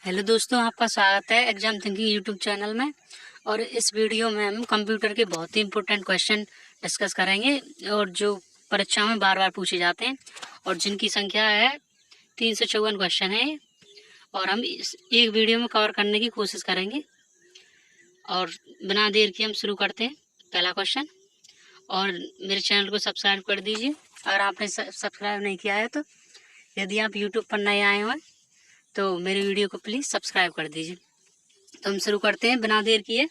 Hello दोस्तों, आपका स्वागत है एग्जाम थिंकिंग यूट्यूब चैनल में। और इस वीडियो में हम कंप्यूटर के बहुत ही इंपॉर्टेंट क्वेश्चन डिस्कस करेंगे और जो परीक्षा में बार बार पूछे जाते हैं और जिनकी संख्या है 354 क्वेश्चन है। और हम इस एक वीडियो में कवर करने की कोशिश करेंगे। और बिना देर के हम शुरू करते हैं पहला क्वेश्चन। और मेरे चैनल को सब्सक्राइब कर दीजिए अगर आपने सब्सक्राइब नहीं किया है तो। यदि आप यूट्यूब पर नए आए हैं तो मेरे वीडियो को प्लीज़ सब्सक्राइब कर दीजिए। तो हम शुरू करते हैं बिना देर किए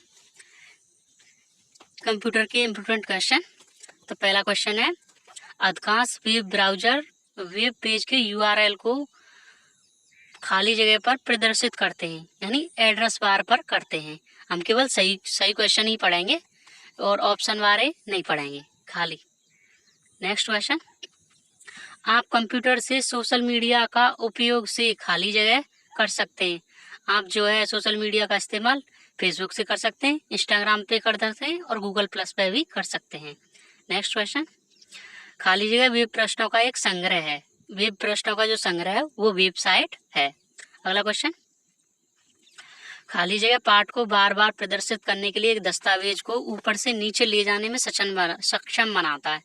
कंप्यूटर के इम्पोर्टेंट क्वेश्चन। तो पहला क्वेश्चन है, अधिकांश वेब ब्राउज़र वेब पेज के यूआरएल को खाली जगह पर प्रदर्शित करते हैं, यानी एड्रेस बार पर करते हैं। हम केवल सही क्वेश्चन ही पढ़ेंगे और ऑप्शन वाले नहीं पढ़ेंगे, खाली। नेक्स्ट क्वेश्चन, आप कंप्यूटर से सोशल मीडिया का उपयोग से खाली जगह कर सकते हैं। आप जो है सोशल मीडिया का इस्तेमाल फेसबुक से कर सकते हैं, इंस्टाग्राम पे कर सकते हैं और गूगल प्लस पे भी कर सकते हैं। नेक्स्ट क्वेश्चन, खाली जगह वेब पृष्ठों का एक संग्रह है। वेब पृष्ठों का जो संग्रह है वो वेबसाइट है। अगला क्वेश्चन, खाली जगह पाठ को बार बार प्रदर्शित करने के लिए एक दस्तावेज को ऊपर से नीचे ले जाने में सक्षम बनाता है।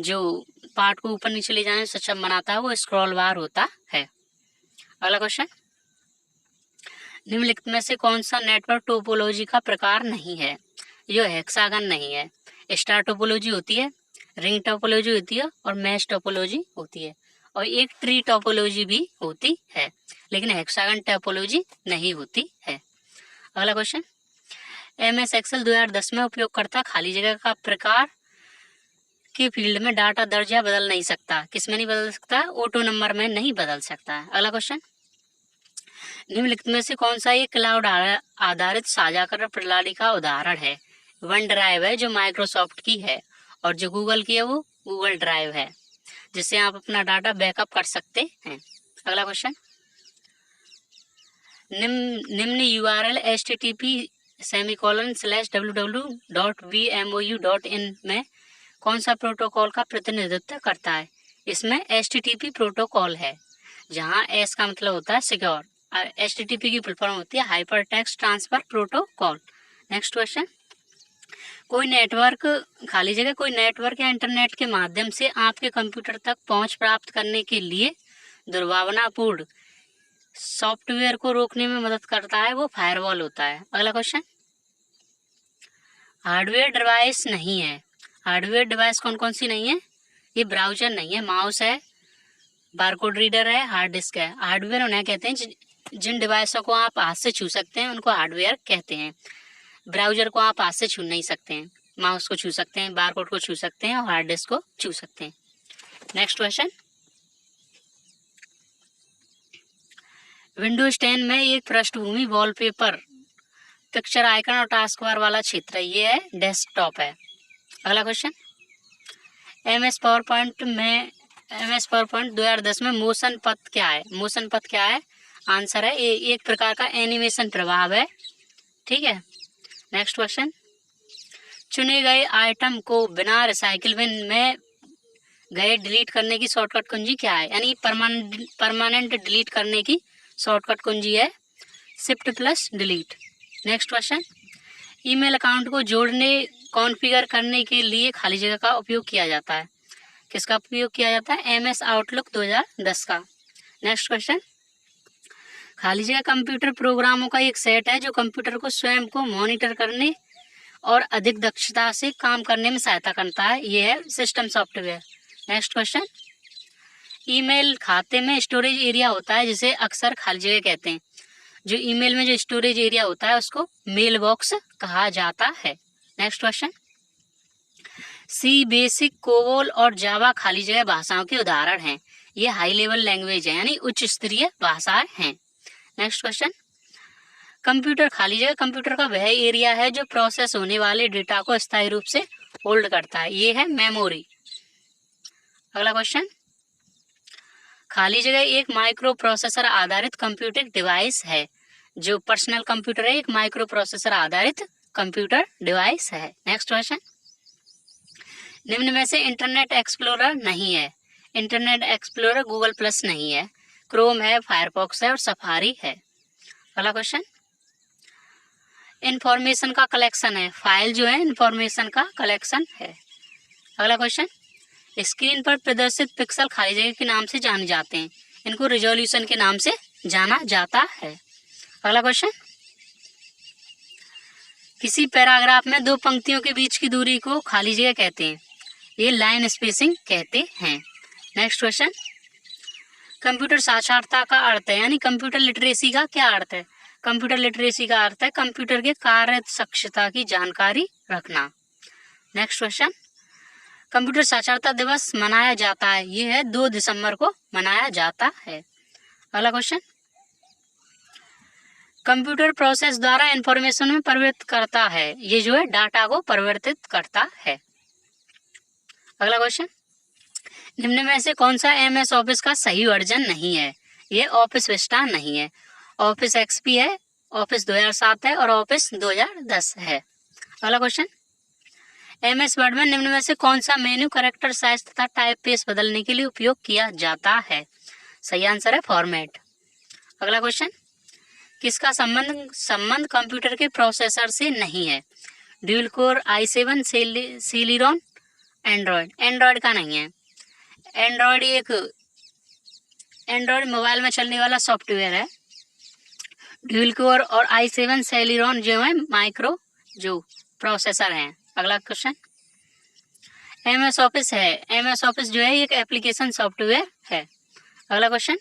जो पार्ट को ऊपर नीचे ले जाने में सक्षम बनाता है वो स्क्रॉल बार होता है। अगला क्वेश्चन, निम्नलिखित में से कौन सा नेटवर्क टोपोलॉजी का प्रकार नहीं है? यो हेक्सागन नहीं है। स्टार टोपोलॉजी होती है, रिंग टोपोलॉजी होती है और मैश टोपोलॉजी होती है, और एक ट्री टोपोलॉजी भी होती है, लेकिन हेक्सागन टोपोलॉजी नहीं होती है। अगला क्वेश्चन, MS एक्सेल 2010 में उपयोगकर्ता खाली जगह का प्रकार के फील्ड में डाटा दर्ज या बदल नहीं सकता। किसमें नहीं बदल सकता? ऑटो नंबर में नहीं बदल सकता है। अगला क्वेश्चन, निम्नलिखित में से कौन सा एक क्लाउड आधारित साझाकरण प्रणाली का उदाहरण है? वन ड्राइव है जो माइक्रोसॉफ्ट की है, और जो गूगल की है वो गूगल ड्राइव है, जिससे आप अपना डाटा बैकअप कर सकते हैं। अगला क्वेश्चन, निम्न URL http://www.vmou.in में कौन सा प्रोटोकॉल का प्रतिनिधित्व करता है? इसमें HTTP प्रोटोकॉल है, जहां S का मतलब होता है सिक्योर और HTTP की फुल फॉर्म होती है hyper text transfer protocol. Next question, कोई नेटवर्क या इंटरनेट के माध्यम से आपके कंप्यूटर तक पहुंच प्राप्त करने के लिए दुर्भावनापूर्ण सॉफ्टवेयर को रोकने में मदद करता है, वो फायरवॉल होता है। अगला क्वेश्चन, हार्डवेयर डिवाइस नहीं है। हार्डवेयर डिवाइस कौन कौन सी नहीं है? ये ब्राउजर नहीं है, माउस है, बारकोड रीडर है, हार्ड डिस्क है। हार्डवेयर उन्हें कहते हैं जिन डिवाइसों को आप हाथ से छू सकते हैं, उनको हार्डवेयर कहते हैं। ब्राउजर को आप हाथ से छू नहीं सकते हैं, माउस को छू सकते हैं, बारकोड को छू सकते हैं और हार्ड डिस्क को छू सकते हैं। नेक्स्ट क्वेश्चन, विंडोज 10 में एक पृष्ठभूमि वॉलपेपर पिक्चर आइकन और टास्क बार वाला क्षेत्र, ये है डेस्कटॉप है। अगला क्वेश्चन, MS पावरपॉइंट 2010 में मोशन पथ क्या है? मोशन पथ क्या है? आंसर है एक प्रकार का एनिमेशन प्रभाव है। ठीक है। नेक्स्ट क्वेश्चन, चुने गए आइटम को बिना रिसाइकिल बिन में गए डिलीट करने की शॉर्टकट कुंजी क्या है? यानी परमानेंट डिलीट करने की शॉर्टकट कुंजी है Shift+Delete। Next question, email account को जोड़ने कॉन्फ़िगर करने के लिए खाली जगह का उपयोग किया जाता है। किसका उपयोग किया जाता है? MS आउटलुक 2010 का। नेक्स्ट क्वेश्चन, खाली जगह कंप्यूटर प्रोग्रामों का एक सेट है जो कंप्यूटर को स्वयं को मॉनिटर करने और अधिक दक्षता से काम करने में सहायता करता है, ये है system software. Next question, email खाते में स्टोरेज एरिया होता है जिसे अक्सर खाली जगह कहते हैं। जो ईमेल में जो स्टोरेज एरिया होता है उसको मेल बॉक्स कहा जाता है। Next question, C basic, COBOL और जावा खाली जगह भाषाओं के उदाहरण हैं। ये हाई लेवल लैंग्वेज है, यानी उच्च स्तरीय भाषाएं हैं। नेक्स्ट क्वेश्चन, कंप्यूटर खाली जगह कंप्यूटर का वह एरिया है जो प्रोसेस होने वाले डेटा को स्थायी रूप से होल्ड करता है, ये है मेमोरी। अगला क्वेश्चन, खाली जगह एक माइक्रो प्रोसेसर आधारित कंप्यूटिंग डिवाइस है। जो पर्सनल कंप्यूटर है एक माइक्रो प्रोसेसर आधारित कंप्यूटर डिवाइस है। नेक्स्ट क्वेश्चन, निम्न में से इंटरनेट एक्सप्लोरर नहीं है। इंटरनेट एक्सप्लोरर गूगल प्लस नहीं है, क्रोम है, फायरफॉक्स है और सफारी है। अगला क्वेश्चन, इंफॉर्मेशन का कलेक्शन है, फाइल जो है इंफॉर्मेशन का कलेक्शन है। अगला क्वेश्चन, स्क्रीन पर प्रदर्शित पिक्सल खाली जगह के नाम से जाने जाते हैं, इनको रिजोल्यूशन के नाम से जाना जाता है। अगला क्वेश्चन, किसी पैराग्राफ में दो पंक्तियों के बीच की दूरी को खाली जगह कहते हैं, ये लाइन स्पेसिंग कहते हैं। नेक्स्ट क्वेश्चन, कंप्यूटर साक्षरता का अर्थ है, यानी कंप्यूटर लिटरेसी का क्या अर्थ है? कंप्यूटर लिटरेसी का अर्थ है कंप्यूटर के कार्य दक्षता की जानकारी रखना। नेक्स्ट क्वेश्चन, कंप्यूटर साक्षरता दिवस मनाया जाता है, ये है 2 दिसंबर को मनाया जाता है। अगला क्वेश्चन, कंप्यूटर प्रोसेस द्वारा इंफॉर्मेशन में परिवर्तित करता है, ये जो है डाटा को परिवर्तित करता है। अगला क्वेश्चन, निम्न में से कौन सा MS ऑफिस का सही वर्जन नहीं है? ये ऑफिस विस्टा नहीं है, ऑफिस XP है, ऑफिस 2007 है और ऑफिस 2010 है। अगला क्वेश्चन, MS वर्ड में निम्न में से कौन सा मेन्यू कैरेक्टर साइज तथा टाइप फेस बदलने के लिए उपयोग किया जाता है? सही आंसर है फॉर्मेट। अगला क्वेश्चन, किसका संबंध कंप्यूटर के प्रोसेसर से नहीं है? ड्यूल कोर i7 सेलिरॉन एंड्रॉयड का नहीं है। एंड्रॉयड मोबाइल में चलने वाला सॉफ्टवेयर है। ड्यूल कोर और i7 सेलिरॉन जो है माइक्रो जो प्रोसेसर हैं। अगला क्वेश्चन, MS ऑफिस है, MS ऑफिस जो है एक एप्लीकेशन सॉफ्टवेयर है। अगला क्वेश्चन,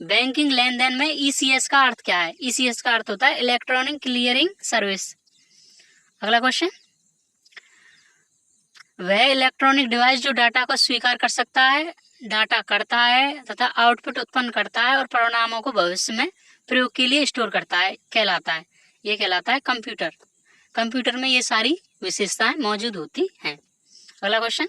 बैंकिंग लेन देन में ECS का अर्थ क्या है? ECS का अर्थ होता है इलेक्ट्रॉनिक क्लियरिंग सर्विस। अगला क्वेश्चन, वह इलेक्ट्रॉनिक डिवाइस जो डाटा को स्वीकार कर सकता है, डाटा करता है तथा आउटपुट उत्पन्न करता है और परिणामों को भविष्य में प्रयोग के लिए स्टोर करता है कहलाता है, ये कहलाता है कंप्यूटर। कंप्यूटर में ये सारी विशेषताएं मौजूद होती हैं। अगला क्वेश्चन,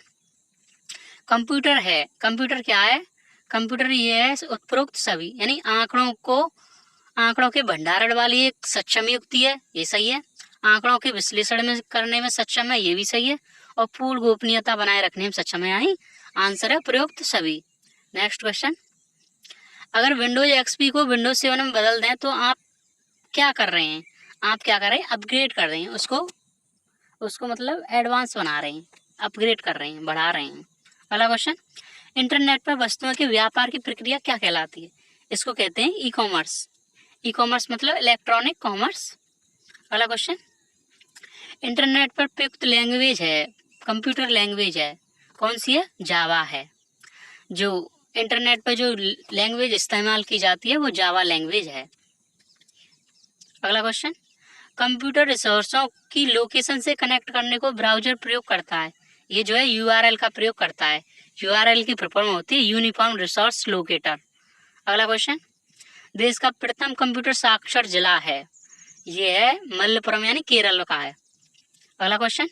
कंप्यूटर है, कंप्यूटर क्या है? कंप्यूटर ये है उपरोक्त सभी, यानी आंकड़ों के भंडारण वाली एक सक्षम युक्ति है, ये सही है। आंकड़ों के विश्लेषण में करने में सक्षम है, ये भी सही है। और पूर्ण गोपनीयता बनाए रखने में सक्षम है, यानी आंसर है प्रयुक्त सभी। नेक्स्ट क्वेश्चन, अगर विंडोज XP को विंडोज 7 में बदल दें तो आप क्या कर रहे हैं? आप क्या कर रहे हैं? अपग्रेड कर रहे हैं, उसको मतलब एडवांस बना रहे हैं, अपग्रेड कर रहे हैं, बढ़ा रहे हैं। अगला क्वेश्चन, इंटरनेट पर वस्तुओं के व्यापार की प्रक्रिया क्या कहलाती है? इसको कहते हैं ई कॉमर्स। ई कॉमर्स मतलब इलेक्ट्रॉनिक कॉमर्स। अगला क्वेश्चन, इंटरनेट पर प्रयुक्त लैंग्वेज है, कंप्यूटर लैंग्वेज है, कौन सी है? जावा है। जो इंटरनेट पर जो लैंग्वेज इस्तेमाल की जाती है वो जावा लैंग्वेज है। अगला क्वेश्चन, कंप्यूटर रिसोर्सों की लोकेशन से कनेक्ट करने को ब्राउजर प्रयोग करता है, ये जो है URL का प्रयोग करता है। URL की फुल फॉर्म होती है यूनिफॉर्म रिसोर्स लोकेटर। अगला क्वेश्चन, देश का प्रथम कंप्यूटर साक्षर जिला है, ये है मलप्पुरम, यानी केरल का है। अगला क्वेश्चन,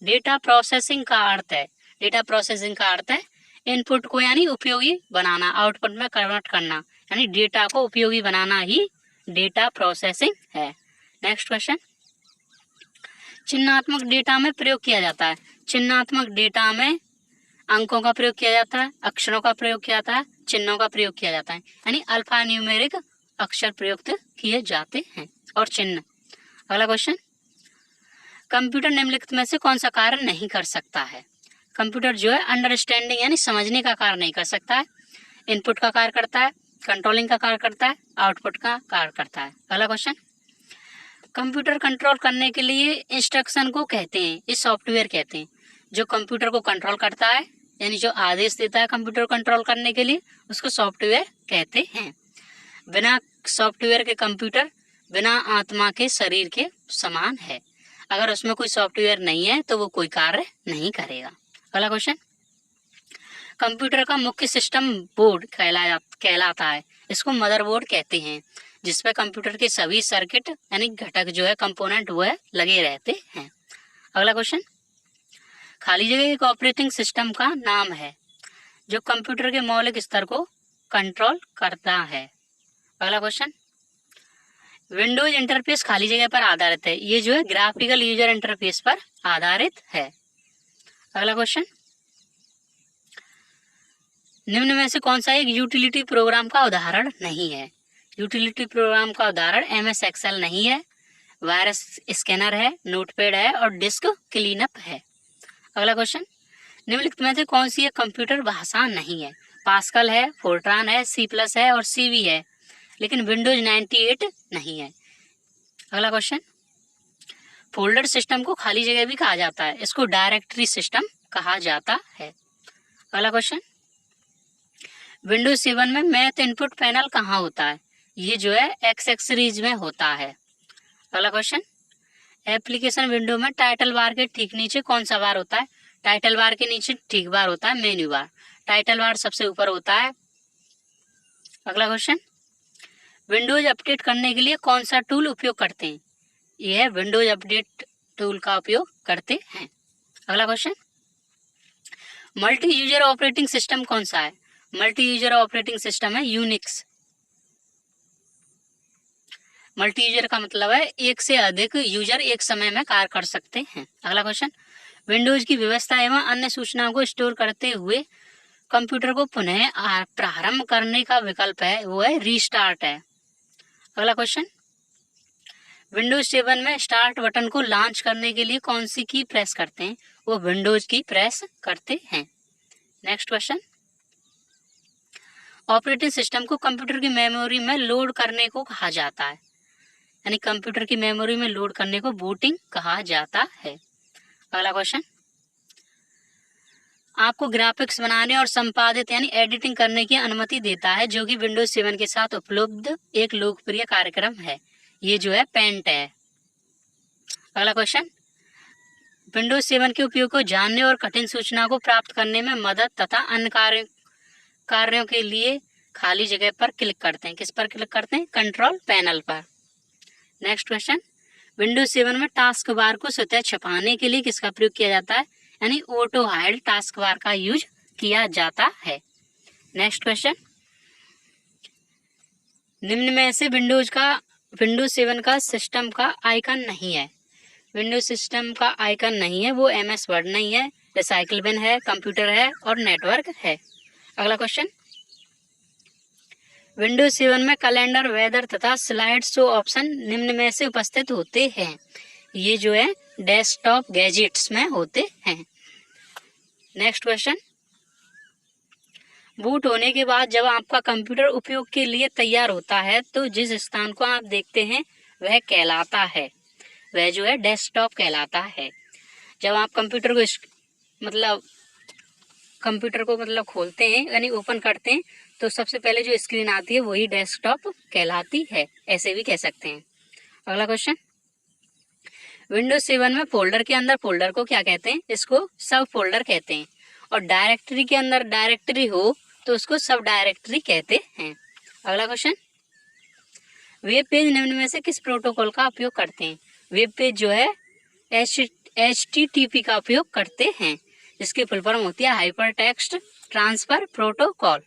डेटा प्रोसेसिंग का अर्थ है, डेटा प्रोसेसिंग का अर्थ है इनपुट को यानी उपयोगी बनाना, आउटपुट में कन्वर्ट करना, यानी डेटा को उपयोगी बनाना ही डेटा प्रोसेसिंग है। नेक्स्ट क्वेश्चन, चिन्हात्मक डेटा में प्रयोग किया जाता है, चिन्हात्मक डेटा में अंकों का प्रयोग किया जाता है, अक्षरों का प्रयोग किया जाता है, चिन्हों का प्रयोग किया जाता है, यानी अल्फा न्यूमेरिक अक्षर प्रयुक्त किए जाते हैं और चिन्ह। अगला क्वेश्चन, कंप्यूटर निम्नलिखित में से कौन सा कार्य नहीं कर सकता है? कंप्यूटर जो है अंडरस्टैंडिंग यानी समझने का कार्य नहीं कर सकता है, इनपुट का कार्य करता है, कंट्रोलिंग का कार्य करता है, आउटपुट का कार्य करता है। अगला क्वेश्चन, कंप्यूटर कंट्रोल करने के लिए इंस्ट्रक्शन को कहते हैं, इस सॉफ्टवेयर कहते हैं, जो कंप्यूटर को कंट्रोल करता है यानी जो आदेश देता है कंप्यूटर कंट्रोल करने के लिए, उसको सॉफ्टवेयर कहते हैं। बिना सॉफ्टवेयर के कंप्यूटर बिना आत्मा के शरीर के समान है, अगर उसमें कोई सॉफ्टवेयर नहीं है तो वो कोई कार्य नहीं करेगा। अगला क्वेश्चन, कंप्यूटर का मुख्य सिस्टम बोर्ड कहलाता है, इसको मदरबोर्ड कहते हैं, जिसपे कंप्यूटर के सभी सर्किट यानी घटक जो है कंपोनेंट वो है लगे रहते हैं। अगला क्वेश्चन, खाली जगह एक ऑपरेटिंग सिस्टम का नाम है जो कंप्यूटर के मौलिक स्तर को कंट्रोल करता है। अगला क्वेश्चन, विंडोज इंटरफेस खाली जगह पर आधारित है, ये जो है ग्राफिकल यूजर इंटरफेस पर आधारित है। अगला क्वेश्चन, निम्न में से कौन सा एक यूटिलिटी प्रोग्राम का उदाहरण नहीं है? यूटिलिटी प्रोग्राम का उदाहरण MS एक्सेल नहीं है, वायरस स्कैनर है, नोटपैड है और डिस्क क्लीनअप है। अगला क्वेश्चन, निम्नलिखित में से कौन सी एक कंप्यूटर भाषा नहीं है? पास्कल है, फोर्ट्रान है, C+ है और CV है, लेकिन विंडोज 98 नहीं है। अगला क्वेश्चन, फोल्डर सिस्टम को खाली जगह भी कहा जाता है, इसको डायरेक्टरी सिस्टम कहा जाता है। अगला क्वेश्चन, विंडोज 7 में मैथ इनपुट पैनल कहाँ होता है? ये जो है एक्सेसरीज में होता है। अगला क्वेश्चन, एप्लीकेशन विंडो में टाइटल बार के ठीक नीचे कौन सा बार होता है? टाइटल बार के नीचे ठीक बार होता है मेन्यू बार, टाइटल बार सबसे ऊपर होता है। अगला क्वेश्चन, विंडोज अपडेट करने के लिए कौन सा टूल उपयोग करते हैं? यह विंडोज अपडेट टूल का उपयोग करते हैं। अगला question, multi user operating system कौन सा है? मल्टी यूजर ऑपरेटिंग सिस्टम है यूनिक्स। मल्टी यूजर का मतलब है एक से अधिक यूजर एक समय में कार्य कर सकते हैं। अगला क्वेश्चन, विंडोज की व्यवस्था एवं अन्य सूचनाओं को स्टोर करते हुए कंप्यूटर को पुनः प्रारंभ करने का विकल्प है, वो है रीस्टार्ट है। अगला क्वेश्चन, विंडोज 7 में स्टार्ट बटन को लॉन्च करने के लिए कौन सी की प्रेस करते हैं? वो विंडोज की प्रेस करते हैं। नेक्स्ट क्वेश्चन, ऑपरेटिंग सिस्टम को कंप्यूटर की मेमोरी में लोड करने को कहा जाता है, यानी कंप्यूटर की मेमोरी में लोड करने को बूटिंग कहा जाता है। अगला क्वेश्चन, आपको ग्राफिक्स बनाने और संपादित यानी एडिटिंग करने की अनुमति देता है, जो कि विंडोज 7 के साथ उपलब्ध एक लोकप्रिय कार्यक्रम है, ये जो है पेंट है। अगला क्वेश्चन, विंडोज 7 के उपयोग को जानने और कठिन सूचना को प्राप्त करने में मदद तथा अन्य कार्यों के लिए खाली जगह पर क्लिक करते हैं। किस पर क्लिक करते हैं? कंट्रोल पैनल पर। नेक्स्ट क्वेश्चन, विंडोज 7 में टास्क बार को स्वतः छुपाने के लिए किसका प्रयोग किया जाता है? यानी ऑटो हाइड टास्क बार का यूज किया जाता है। नेक्स्ट क्वेश्चन, निम्न में से विंडोज 7 का सिस्टम का आइकन नहीं है। विंडोज सिस्टम का आइकन नहीं है, वो MS वर्ड नहीं है, रिसाइकिल बिन है, कंप्यूटर है और नेटवर्क है। अगला क्वेश्चन, विंडोज 7 में कैलेंडर, वेदर तथा स्लाइड शो ऑप्शन निम्न में से उपस्थित होते हैं, ये जो है डेस्कटॉप गैजेट्स में होते हैं। नेक्स्ट क्वेश्चन, बूट होने के बाद जब आपका कंप्यूटर उपयोग के लिए तैयार होता है तो जिस स्थान को आप देखते हैं वह कहलाता है, वह जो है डेस्कटॉप कहलाता है। जब आप कंप्यूटर को खोलते हैं यानी ओपन करते हैं तो सबसे पहले जो स्क्रीन आती है वही डेस्कटॉप कहलाती है, ऐसे भी कह सकते हैं। अगला क्वेश्चन, विंडोज 7 में फोल्डर के अंदर फोल्डर को क्या कहते हैं? इसको सब फोल्डर कहते हैं। और डायरेक्टरी के अंदर डायरेक्टरी हो तो उसको सब डायरेक्टरी कहते हैं। अगला क्वेश्चन, वेब पेज निम्न में से किस प्रोटोकॉल का उपयोग करते हैं? वेब पेज जो है HTTP का उपयोग करते हैं, जिसकी फुल फॉर्म होती है हाइपर टेक्स्ट ट्रांसफर प्रोटोकॉल।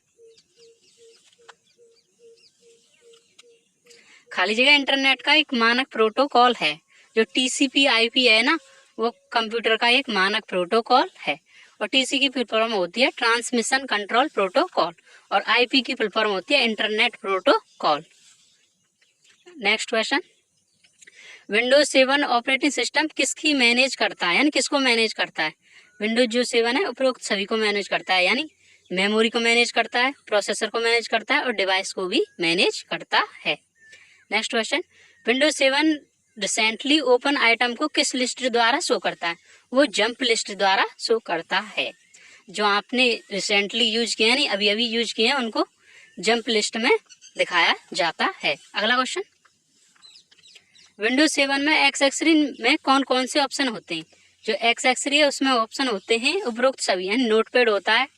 खाली जगह इंटरनेट का एक मानक प्रोटोकॉल है। जो TCP/IP है ना, वो कंप्यूटर का एक मानक प्रोटोकॉल है। और TCP की फुल फॉर्म होती है ट्रांसमिशन कंट्रोल प्रोटोकॉल और IP की फुल फॉर्म होती है internet protocol. Next question, Windows 7 operating system किसकी मैनेज करता है, यानी किसको मैनेज करता है? विंडोज जो 7 है उपरोक्त सभी को मैनेज करता है, यानी मेमोरी को मैनेज करता है, प्रोसेसर को मैनेज करता है और डिवाइस को भी मैनेज करता है। Next question, Windows 7 recently open item को किस लिस्ट द्वारा शो करता है? वो जंप लिस्ट द्वारा शो करता है। जो आपने रिसेंटली यूज किए यानी अभी अभी यूज किए हैं उनको जंप लिस्ट में दिखाया जाता है। अगला क्वेश्चन, विंडोज 7 में एक्सेसरी में कौन कौन से ऑप्शन होते हैं? जो एक्सेसरी है उसमें ऑप्शन होते हैं उपरोक्त सभी, यानी नोटपैड होता है,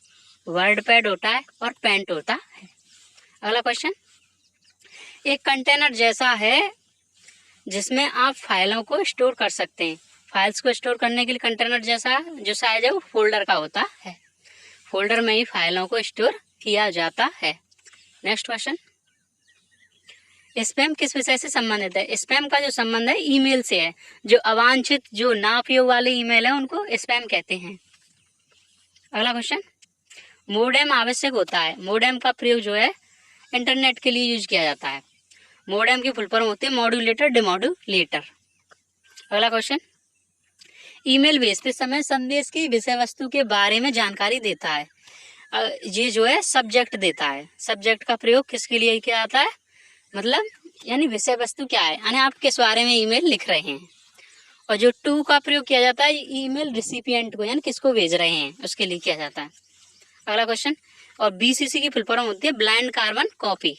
वर्ड पैड होता है और पेंट होता है। अगला क्वेश्चन, एक कंटेनर जैसा है जिसमें आप फाइलों को स्टोर कर सकते हैं। फाइल्स को स्टोर करने के लिए कंटेनर जैसा जो साइज है वो फोल्डर का होता है। फोल्डर में ही फाइलों को स्टोर किया जाता है। नेक्स्ट क्वेश्चन, स्पैम किस विषय से संबंधित है? स्पैम का जो संबंध है ईमेल से है। जो अवांछित जो ना उपयोग वाले ईमेल है उनको स्पैम कहते हैं। अगला क्वेश्चन, मोडेम आवश्यक होता है। मोडेम का प्रयोग जो है इंटरनेट के लिए यूज किया जाता है। मोडेम की फुल फॉर्म होती है मॉड्यूलेटर डिमॉड्यूलेटर। अगला क्वेश्चन, ईमेल भेजते समय संदेश की विषय वस्तु के बारे में जानकारी देता है। ये जो है सब्जेक्ट देता है। सब्जेक्ट का प्रयोग किसके लिए किया जाता है, मतलब यानी विषय वस्तु क्या है, यानी आप किस बारे में ईमेल लिख रहे हैं। और जो टू का प्रयोग किया जाता है ईमेल रिसिपिएंट को, यानी किसको भेज रहे हैं उसके लिए किया जाता है। अगला क्वेश्चन, और बीसीसी की फुल फॉर्म होती है ब्लाइंड कार्बन कॉपी।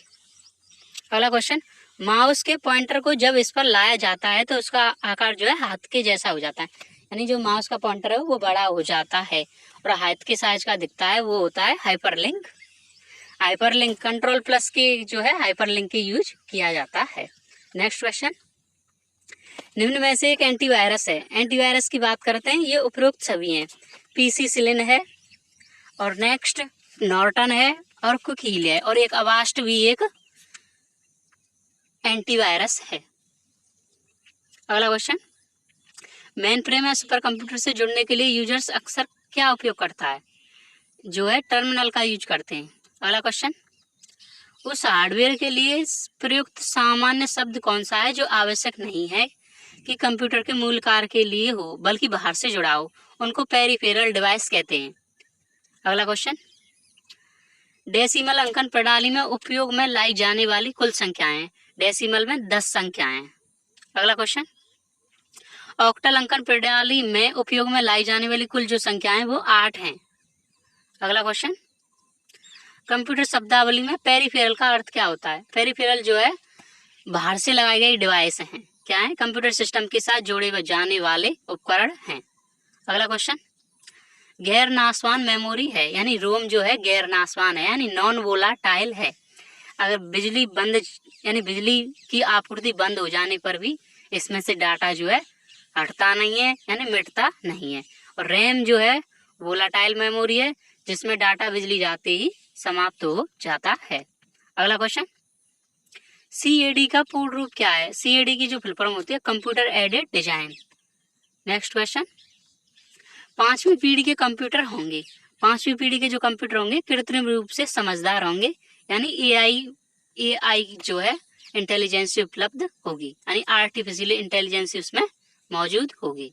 अगला क्वेश्चन, माउस के पॉइंटर को जब इस पर लाया जाता है तो उसका आकार जो है हाथ के जैसा हो जाता है, यानी जो माउस का पॉइंटर है वो बड़ा हो जाता है और हाथ के साइज का दिखता है, वो होता है हाइपरलिंक। हाइपरलिंक कंट्रोल प्लस के जो है हाइपरलिंक के यूज किया जाता है। नेक्स्ट क्वेश्चन, निम्न में से एक एंटीवायरस है। एंटीवायरस की बात करते हैं, ये उपरोक्त सभी हैं। पीसीसिलिन है और नेक्स्ट नॉर्टन है और कुकील है और एक अवास्ट भी एक एंटीवायरस है। अगला क्वेश्चन, मेन फ्रेम या सुपर कंप्यूटर से जुड़ने के लिए यूजर्स अक्सर क्या उपयोग करता है, जो है टर्मिनल का यूज करते हैं। अगला क्वेश्चन, उस हार्डवेयर के लिए प्रयुक्त सामान्य शब्द कौन सा है जो आवश्यक नहीं है कि कंप्यूटर के मूल कार्य के लिए हो बल्कि बाहर से जुड़ा हो, उनको पेरिफेरल डिवाइस कहते हैं। अगला क्वेश्चन, डेसिमल अंकन प्रणाली में उपयोग में लाई जाने वाली कुल संख्याएं, डेसिमल में 10 संख्याएं। अगला क्वेश्चन, ऑक्टल अंकन प्रणाली में उपयोग में लाई जाने वाली कुल जो संख्याएं वो 8 हैं। अगला क्वेश्चन, कंप्यूटर शब्दावली में पेरिफेरल का अर्थ क्या होता है। पेरिफेरल जो है बाहर से लगाई गई डिवाइस हैं, क्या है, कंप्यूटर सिस्टम के साथ जोड़े जाने वाले उपकरण हैं। अगला क्वेश्चन, गैर नाशवान मेमोरी है, यानी रोम जो है गैर नाशवान है, यानी नॉन वोलाटाइल है। अगर बिजली बंद यानी बिजली की आपूर्ति बंद हो जाने पर भी इसमें से डाटा जो है हटता नहीं है, यानी मिटता नहीं है। और रैम जो है वोलाटाइल मेमोरी है, जिसमें डाटा बिजली जाते ही समाप्त हो जाता है। अगला क्वेश्चन, सीएडी का पूर्ण रूप क्या है। सीएडी की जो फुल फॉर्म होती है computer aided design. Next question, 5वीं पीढ़ी के कंप्यूटर होंगे। 5वीं पीढ़ी के जो कंप्यूटर होंगे कृत्रिम रूप से समझदार होंगे, यानी एआई जो है इंटेलिजेंस उपलब्ध होगी, यानी आर्टिफिशियल इंटेलिजेंस उसमें मौजूद होगी।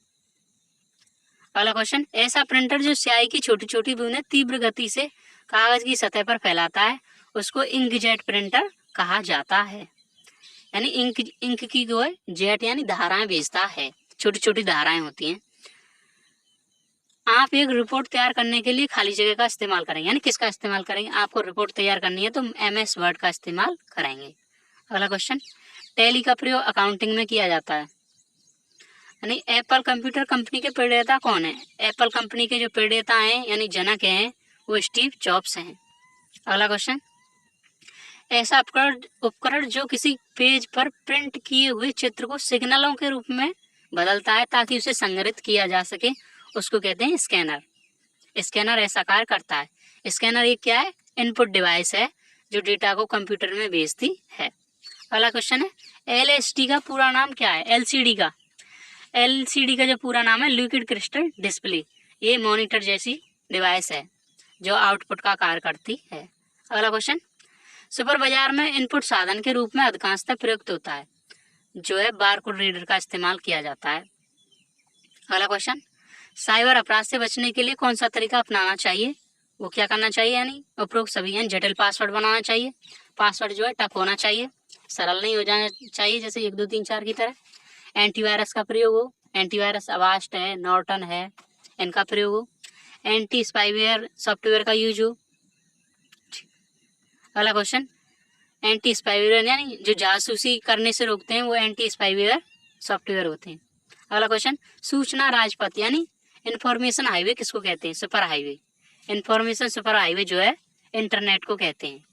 अगला क्वेश्चन, ऐसा प्रिंटर जो स्याही की छोटी छोटी बूंदें तीव्र गति से कागज की सतह पर फैलाता है उसको इंकजेट प्रिंटर कहा जाता है, यानी इंक की जो है जेट यानी धाराएं भेजता है, छोटी छोटी धाराएं होती हैं। आप एक रिपोर्ट तैयार करने के लिए खाली जगह का इस्तेमाल करेंगे, यानी किसका इस्तेमाल करेंगे, आपको रिपोर्ट तैयार करनी है तो MS वर्ड का इस्तेमाल करेंगे। अगला क्वेश्चन, टैली का प्रयोग अकाउंटिंग में किया जाता है, यानी एप्पल कंप्यूटर कंपनी के प्रणेता कौन है। एप्पल कंपनी के जो प्रणेता हैं यानी जनक हैं वो स्टीव जॉब्स हैं। अगला क्वेश्चन, ऐसा उपकरण जो किसी पेज पर प्रिंट किए हुए चित्र को सिग्नलों के रूप में बदलता है ताकि उसे संग्रहित किया जा सके, उसको कहते हैं स्कैनर। स्कैनर ऐसा कार्य करता है। स्कैनर एक क्या है, इनपुट डिवाइस है जो डेटा को कंप्यूटर में भेजती है। अगला क्वेश्चन है, LCD का पूरा नाम क्या है। LCD का जो पूरा नाम है लिक्विड क्रिस्टल डिस्प्ले। ये मॉनिटर जैसी डिवाइस है जो आउटपुट का कार्य करती है। अगला क्वेश्चन, सुपर बाजार में इनपुट साधन के रूप में अधिकांशतः प्रयुक्त होता है, जो है बारकोड रीडर का इस्तेमाल किया जाता है। अगला क्वेश्चन, साइबर अपराध से बचने के लिए कौन सा तरीका अपनाना चाहिए, वो क्या करना चाहिए, यानी उपरोक्त सभी हैं। जटिल पासवर्ड बनाना चाहिए, पासवर्ड जो है टफ होना चाहिए, सरल नहीं हो जाना चाहिए जैसे 1 2 3 4 की तरह। एंटीवायरस का प्रयोग हो, एंटीवायरस अवास्ट है, नॉर्टन है, इनका प्रयोग हो। एंटी स्पाईवेयर सॉफ्टवेयर का यूज हो। अगला क्वेश्चन, एंटी स्पाईवेयर यानी जो जासूसी करने से रोकते हैं वो एंटी स्पाईवेयर सॉफ्टवेयर होते हैं। अगला क्वेश्चन, सूचना राजपथ यानी इंफॉर्मेशन हाईवे किसको कहते हैं, super highway. Information super highway जो है इंटरनेट को कहते हैं।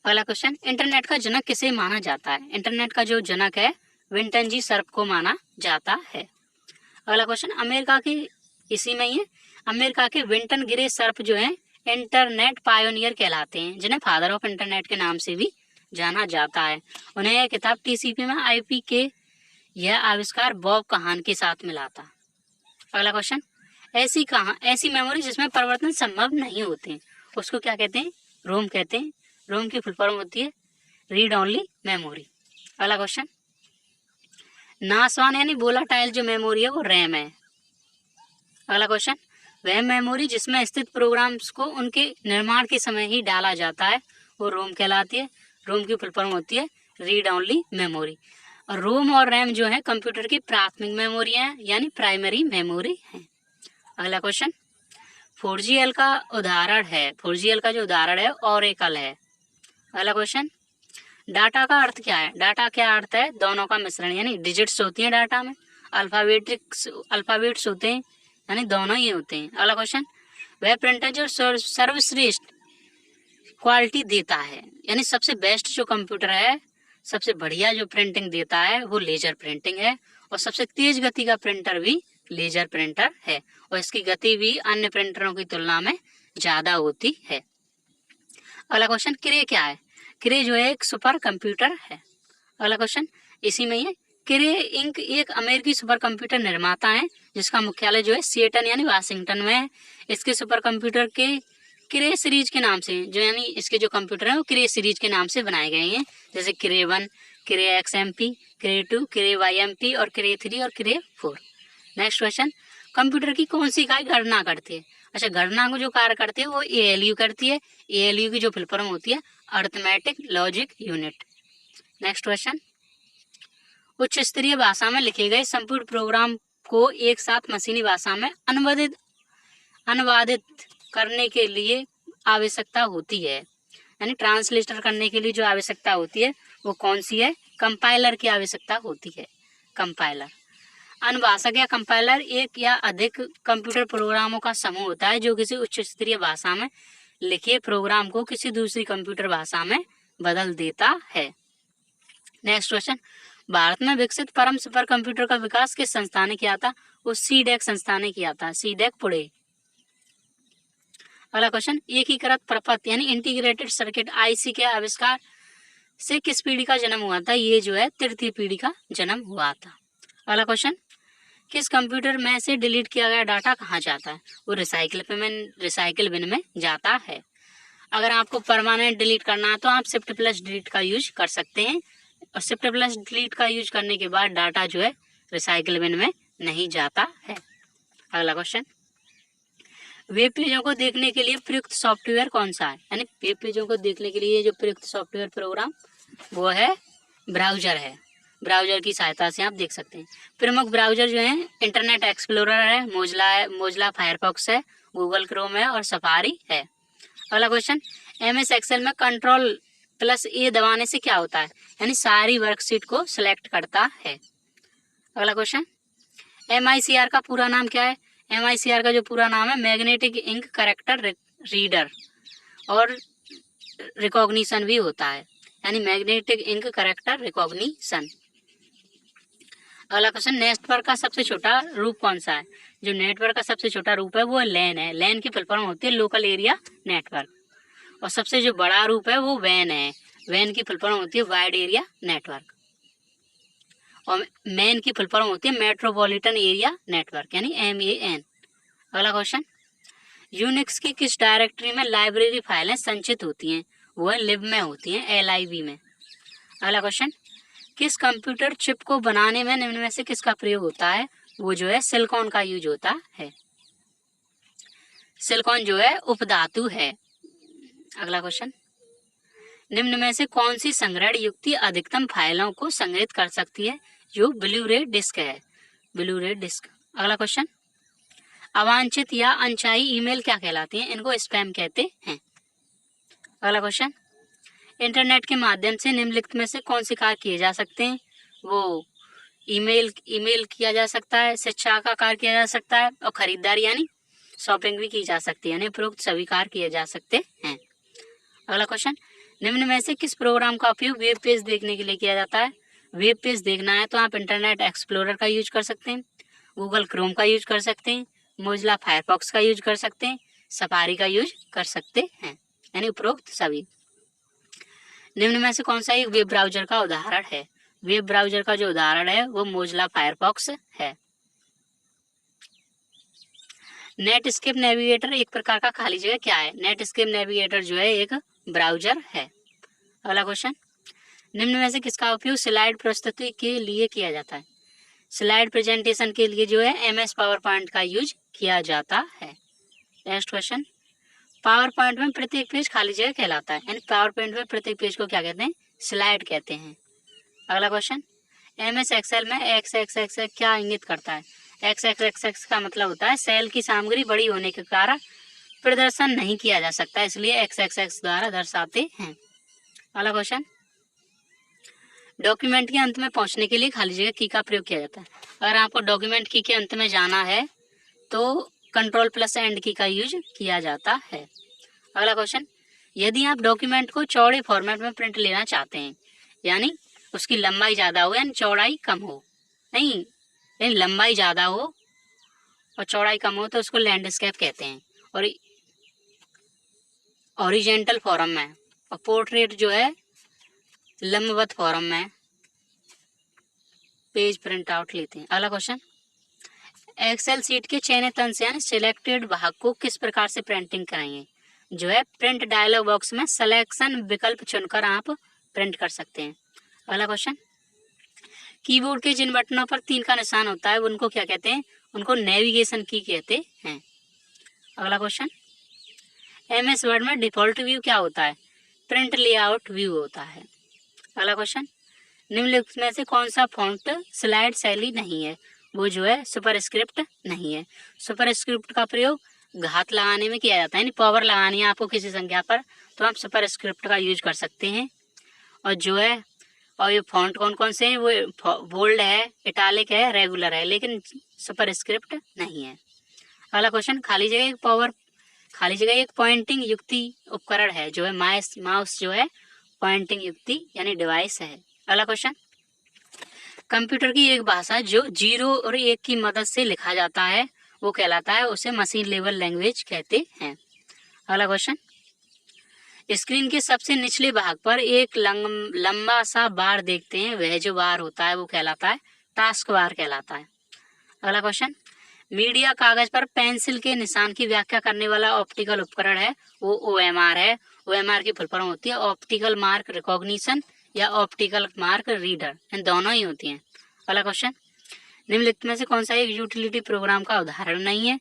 अगला क्वेश्चन, इंटरनेट का जनक किसे माना जाता है। इंटरनेट का जो जनक है विंटन जी सर्फ को माना जाता है। अगला क्वेश्चन, अमेरिका की इसी में ही है, अमेरिका के विंटन गिरे सर्फ जो है इंटरनेट पायोनियर कहलाते हैं, जिन्हें फादर ऑफ इंटरनेट के नाम से भी जाना जाता है। उन्हें यह किताब TCP में IP के यह आविष्कार बॉब कहान के साथ मिला था। अगला क्वेश्चन, ऐसी मेमोरी जिसमें परिवर्तन संभव नहीं होते उसको क्या कहते हैं, रोम कहते हैं। रोम की फुल फॉर्म होती है रीड ओनली मेमोरी। अगला क्वेश्चन, नासवान यानी वोलाटाइल जो मेमोरी है वो रैम है। अगला क्वेश्चन, वह मेमोरी जिसमें स्थित प्रोग्राम्स को उनके निर्माण के समय ही डाला जाता है वो रोम कहलाती है। रोम की फुल फॉर्म होती है रीड ओनली मेमोरी। और रोम और रैम जो है कंप्यूटर की प्राथमिक मेमोरी है यानी प्राइमरी मेमोरी है। अगला क्वेश्चन, 4GL का उदाहरण है, 4GL का जो उदाहरण है ओरेकल है। अगला क्वेश्चन, डाटा का अर्थ क्या है? डाटा क्या अर्थ है? दोनों का मिश्रण यानी डिजिट्स होती हैं डाटा में, अल्फाबेट्स होते हैं यानी दोनों ही होते हैं। अगला क्वेश्चन, वह प्रिंटर जो सर्वश्रेष्ठ क्वालिटी देता है यानी सबसे बेस्ट जो कंप्यूटर है, सबसे बढ़िया जो प्रिंटिंग देता है वो लेजर प्रिंटिंग है। और सबसे तेज गति का प्रिंटर भी लेजर प्रिंटर है और इसकी गति भी अन्य प्रिंटरों की तुलना में ज्यादा होती है। अगला क्वेश्चन, क्रे क्या है? क्रे जो है एक सुपर कंप्यूटर है। अगला क्वेश्चन इसी में ही, क्रे इंक एक अमेरिकी सुपर कंप्यूटर निर्माता है जिसका मुख्यालय जो है सिएटल यानी वाशिंगटन में है। इसके सुपर कंप्यूटर के क्रे सीरीज के नाम से जो यानी इसके जो कंप्यूटर है वो क्रे सीरीज के नाम से बनाए गए हैं, जैसे क्रे 1, क्रे XMP, क्रे 2, क्रे YMP और क्रे 3 और क्रे 4। नेक्स्ट क्वेश्चन, कंप्यूटर की कौन सी इकाई गणना करती है? अच्छा, गणना को जो कार्य करती है वो ALU करती है। ALU की जो फुल फॉर्म होती है arithmetic logic unit. Next question, उच्च स्तरीय भाषा में लिखे गए संपूर्ण प्रोग्राम को एक साथ मशीनी भाषा में अनुवादित करने के लिए आवश्यकता होती है यानी ट्रांसलेटर करने के लिए जो आवश्यकता होती है वो कौन सी है? कंपाइलर की आवश्यकता होती है, कंपाइलर। अनुभाषक या कंपाइलर एक या अधिक कंप्यूटर प्रोग्रामों का समूह होता है जो किसी उच्च स्तरीय भाषा में लिखे प्रोग्राम को किसी दूसरी कंप्यूटर भाषा में बदल देता है। नेक्स्ट क्वेश्चन, भारत में विकसित परम सुपर कंप्यूटर का विकास किस संस्था ने किया था? वो CDEC संस्था ने किया था, CDEC पुणे। अगला क्वेश्चन, एकीकृत प्रपत्र यानी इंटीग्रेटेड सर्किट IC के आविष्कार से किस पीढ़ी का जन्म हुआ था? ये जो है तृतीय पीढ़ी का जन्म हुआ था। अगला क्वेश्चन, किस कंप्यूटर में से डिलीट किया गया डाटा कहाँ जाता है? वो रिसाइकिल बिन में जाता है। अगर आपको परमानेंट डिलीट करना है तो आप शिफ्ट प्लस डिलीट का यूज कर सकते हैं और शिफ्ट प्लस डिलीट का यूज करने के बाद डाटा जो है रिसाइकिल बिन में नहीं जाता है। अगला क्वेश्चन, वेब पेजों को देखने के लिए प्रयुक्त सॉफ्टवेयर कौन सा है? यानी वेब पेजों को देखने के लिए जो प्रयुक्त सॉफ्टवेयर प्रोग्राम वो है ब्राउजर है। ब्राउजर की सहायता से आप देख सकते हैं। प्रमुख ब्राउजर जो है इंटरनेट एक्सप्लोरर है, मोजिला फायरफॉक्स है, गूगल क्रोम है और सफारी है। अगला क्वेश्चन, MS एक्सेल में Ctrl+A दबाने से क्या होता है? यानी सारी वर्कशीट को सिलेक्ट करता है। अगला क्वेश्चन, MICR का पूरा नाम क्या है? MICR का जो पूरा नाम है मैग्नेटिक इंक कैरेक्टर रीडर और रिकॉग्निशन भी होता है यानी मैग्नेटिक इंक कैरेक्टर रिकॉग्निशन। अगला क्वेश्चन, नेटवर्क का सबसे छोटा रूप कौन सा है? जो नेटवर्क का सबसे छोटा रूप है वो LAN है। LAN की फुल फॉर्म होती है लोकल एरिया नेटवर्क। और सबसे जो बड़ा रूप है वो WAN है। WAN की फुल फॉर्म होती है वाइड एरिया नेटवर्क। और मैन की फुल फॉर्म होती है मेट्रोपॉलिटन एरिया नेटवर्क यानी MAN। अगला क्वेश्चन, यूनिक्स की किस डायरेक्टरी में लाइब्रेरी फाइलें संचित होती हैं? वो लिब में होती हैं, LIB में। अगला क्वेश्चन, किस कंप्यूटर चिप को बनाने में निम्न में से किसका प्रयोग होता है? वो जो है सिलिकॉन का यूज होता है। सिलिकॉन जो है उपधातु है। अगला क्वेश्चन, निम्न में से कौन सी संग्रहण युक्ति अधिकतम फाइलों को संग्रहित कर सकती है? जो ब्लू रे डिस्क है, ब्लू रे डिस्क। अगला क्वेश्चन, अवांछित या अनचाही ईमेल क्या कहलाती हैं? इनको स्पैम कहते हैं। अगला क्वेश्चन, इंटरनेट के माध्यम से निम्नलिखित में से कौन से कार्य किए जा सकते हैं? वो ईमेल किया जा सकता है, शिक्षा का कार्य किया जा सकता है और खरीदारी यानी शॉपिंग भी की जा सकती है यानी उपरोक्त सभी कार्य किए जा सकते हैं। अगला क्वेश्चन, निम्न में से किस प्रोग्राम का उपयोग वेब पेज देखने के लिए किया जाता है? वेब पेज देखना है तो आप इंटरनेट एक्सप्लोरर का यूज कर सकते हैं, गूगल क्रोम का यूज कर सकते हैं, मोजिला फायरफॉक्स का यूज कर सकते हैं, सफारी का यूज कर सकते हैं यानी उपरोक्त सभी। निम्न में से कौन सा एक वेब ब्राउजर का उदाहरण है? वेब ब्राउजर का जो उदाहरण है वो मोजिला फायरफॉक्स है। नेटस्केप नेविगेटर एक प्रकार का खाली जगह क्या है? नेटस्केप नेविगेटर जो है एक ब्राउजर है। अगला क्वेश्चन, निम्न में से किसका उपयोग स्लाइड प्रस्तुति के लिए किया जाता है? स्लाइड प्रेजेंटेशन के लिए जो है MS पावर पॉइंट का यूज किया जाता है। नेक्स्ट क्वेश्चन, पावर पॉइंट में प्रत्येक पेज खाली जगह कहलाता है, यानी पावर पॉइंट में प्रत्येक पेज को क्या कहते हैं? स्लाइड कहते हैं। अगला क्वेश्चन, MS एक्सेल में XXX क्या इंगित करता है? XXX का मतलब होता है सेल की सामग्री बड़ी होने के कारण प्रदर्शन नहीं किया जा सकता, इसलिए XXX द्वारा दर्शाते हैं। अगला क्वेश्चन, डॉक्यूमेंट के अंत में पहुंचने के लिए खाली जगह की का प्रयोग किया जाता है। अगर आपको डॉक्यूमेंट की के अंत में जाना है तो Ctrl+End की का यूज किया जाता है। अगला क्वेश्चन, यदि आप डॉक्यूमेंट को चौड़े फॉर्मेट में प्रिंट लेना चाहते हैं, यानी उसकी लंबाई ज़्यादा हो यानी चौड़ाई कम हो, नहीं यानी लंबाई ज़्यादा हो और चौड़ाई कम हो, तो उसको लैंडस्केप कहते हैं। और हॉरिजॉन्टल फॉर्म में और पोर्ट्रेट जो है लंबवत फॉर्म में पेज प्रिंट आउट लेते हैं। अगला क्वेश्चन, एक्सेल सीट के चयनित अंश यानी सिलेक्टेड भाग को किस प्रकार से प्रिंटिंग कराएंगे? जो है प्रिंट डायलॉग बॉक्स में सिलेक्शन विकल्प चुनकर आप प्रिंट कर सकते हैं। अगला क्वेश्चन, कीबोर्ड के जिन बटनों पर 3 का निशान होता है उनको क्या कहते हैं? उनको नेविगेशन की कहते हैं। अगला क्वेश्चन, MS वर्ड में डिफॉल्ट व्यू क्या होता है? प्रिंट लेआउट व्यू होता है। अगला क्वेश्चन, निम्नलिखित में से कौन सा फॉन्ट स्लाइड शैली नहीं है? वो जो है सुपरस्क्रिप्ट नहीं है। सुपरस्क्रिप्ट का प्रयोग घात लगाने में किया जाता है, यानी पावर लगानी है आपको किसी संख्या पर, तो आप सुपरस्क्रिप्ट का यूज कर सकते हैं। और जो है और ये फॉन्ट कौन कौन से हैं? वो बोल्ड है, इटालिक है, रेगुलर है, लेकिन सुपरस्क्रिप्ट नहीं है। अगला क्वेश्चन, खाली जगह एक पॉइंटिंग युक्ति उपकरण है, जो है माउस जो है पॉइंटिंग युक्ति यानी डिवाइस है। अगला क्वेश्चन, कंप्यूटर की एक भाषा जो 0 और 1 की मदद से लिखा जाता है वो कहलाता है, उसे मशीन लेवल लैंग्वेज कहते हैं। अगला क्वेश्चन, स्क्रीन के सबसे निचले भाग पर एक लंबा सा बार देखते हैं, वह जो बार होता है वो कहलाता है टास्क बार कहलाता है। अगला क्वेश्चन, मीडिया कागज पर पेंसिल के निशान की व्याख्या करने वाला ऑप्टिकल उपकरण है, वो OMR है। OMR की फुल फॉर्म होती है ऑप्टिकल मार्क रिकॉग्निशन या ऑप्टिकल मार्क रीडर, इन दोनों ही होती हैं। अगला क्वेश्चन, निम्नलिखित में से कौन सा एक यूटिलिटी प्रोग्राम का उदाहरण नहीं है?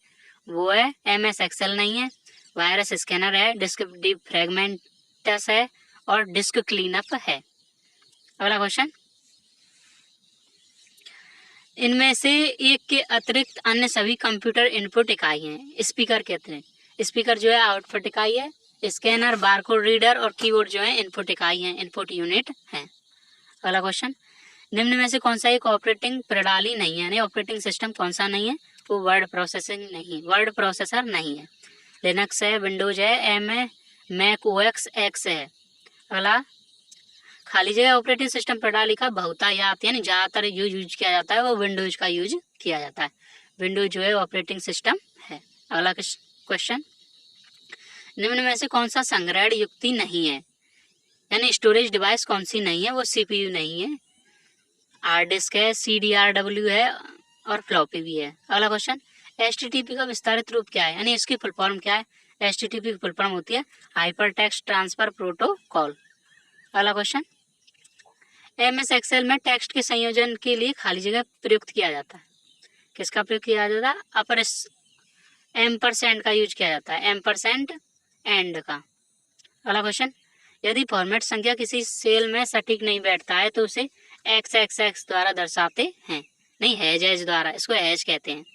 वो है MS एक्सेल नहीं है, वायरस स्कैनर है, डिस्क डिफ्रैगमेंटस है और डिस्क क्लीनअप है। अगला क्वेश्चन, इनमें से एक के अतिरिक्त अन्य सभी कंप्यूटर इनपुट इकाई हैं, स्पीकर कहते हैं। स्पीकर जो है आउटपुट इकाई है, स्कैनर, बारकोड रीडर और कीबोर्ड जो है इनपुट इकाई है, इनपुट यूनिट है। अगला क्वेश्चन, निम्न में से कौन सा एक ऑपरेटिंग प्रणाली नहीं है, यानी ऑपरेटिंग सिस्टम कौन सा नहीं है? वो वर्ड प्रोसेसर नहीं है। लिनक्स है, विंडोज है, मैक OS X है। अगला, खाली जगह ऑपरेटिंग सिस्टम प्रणाली का बहुतायत यानी ज्यादातर यूज किया जाता है वो विंडोज का यूज किया जाता है। विंडोज जो है ऑपरेटिंग सिस्टम है। अगला क्वेश्चन, निम्न में से कौन सा संग्रहण युक्ति नहीं है, यानी स्टोरेज डिवाइस कौन सी नहीं है? वो CPU नहीं है, हार्ड डिस्क है, CDRW है और फ्लॉपी भी है। अगला क्वेश्चन, HTTP का विस्तारित रूप क्या है, यानी इसकी फुल फॉर्म क्या है? HTTP की फुल फॉर्म होती है हाइपर टेक्स्ट ट्रांसफर प्रोटोकॉल। अगला क्वेश्चन, MS एक्सेल में टेक्स्ट के संयोजन के लिए खाली जगह प्रयुक्त किया जाता है, किसका प्रयोग किया जाता है? अपर एम्परसेंड का यूज किया जाता है, एम्परसेंड एंड का। अगला क्वेश्चन, यदि फॉर्मेट संख्या किसी सेल में सटीक नहीं बैठता है तो उसे XXX द्वारा दर्शाते हैं, नहीं हैज द्वारा, इसको हैज कहते हैं,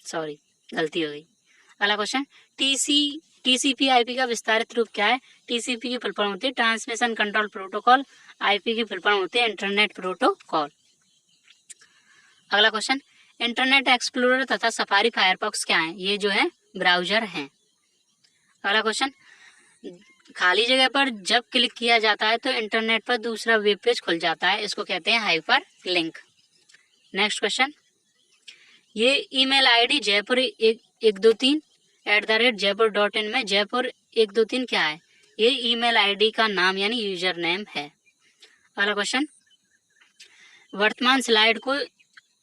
सॉरी गलती हो गई। अगला क्वेश्चन, TCP/IP का विस्तारित रूप क्या है? TCP की फुल फॉर्म होती है ट्रांसमिशन कंट्रोल प्रोटोकॉल, IP की फुल फॉर्म होती है इंटरनेट प्रोटोकॉल। अगला क्वेश्चन, इंटरनेट एक्सप्लोरर तथा सफारी फायरफॉक्स क्या है? ये जो है ब्राउजर हैं। अगला क्वेश्चन, खाली जगह पर जब क्लिक किया जाता है तो इंटरनेट पर दूसरा वेब पेज खुल जाता है, इसको कहते हैं हाइपर लिंक। नेक्स्ट क्वेश्चन, ये ईमेल ID जयपुर 123@जयपुर.in में जयपुर 123 क्या है? ये ईमेल ID का नाम यानी यूजर नेम है। अगला क्वेश्चन, वर्तमान स्लाइड को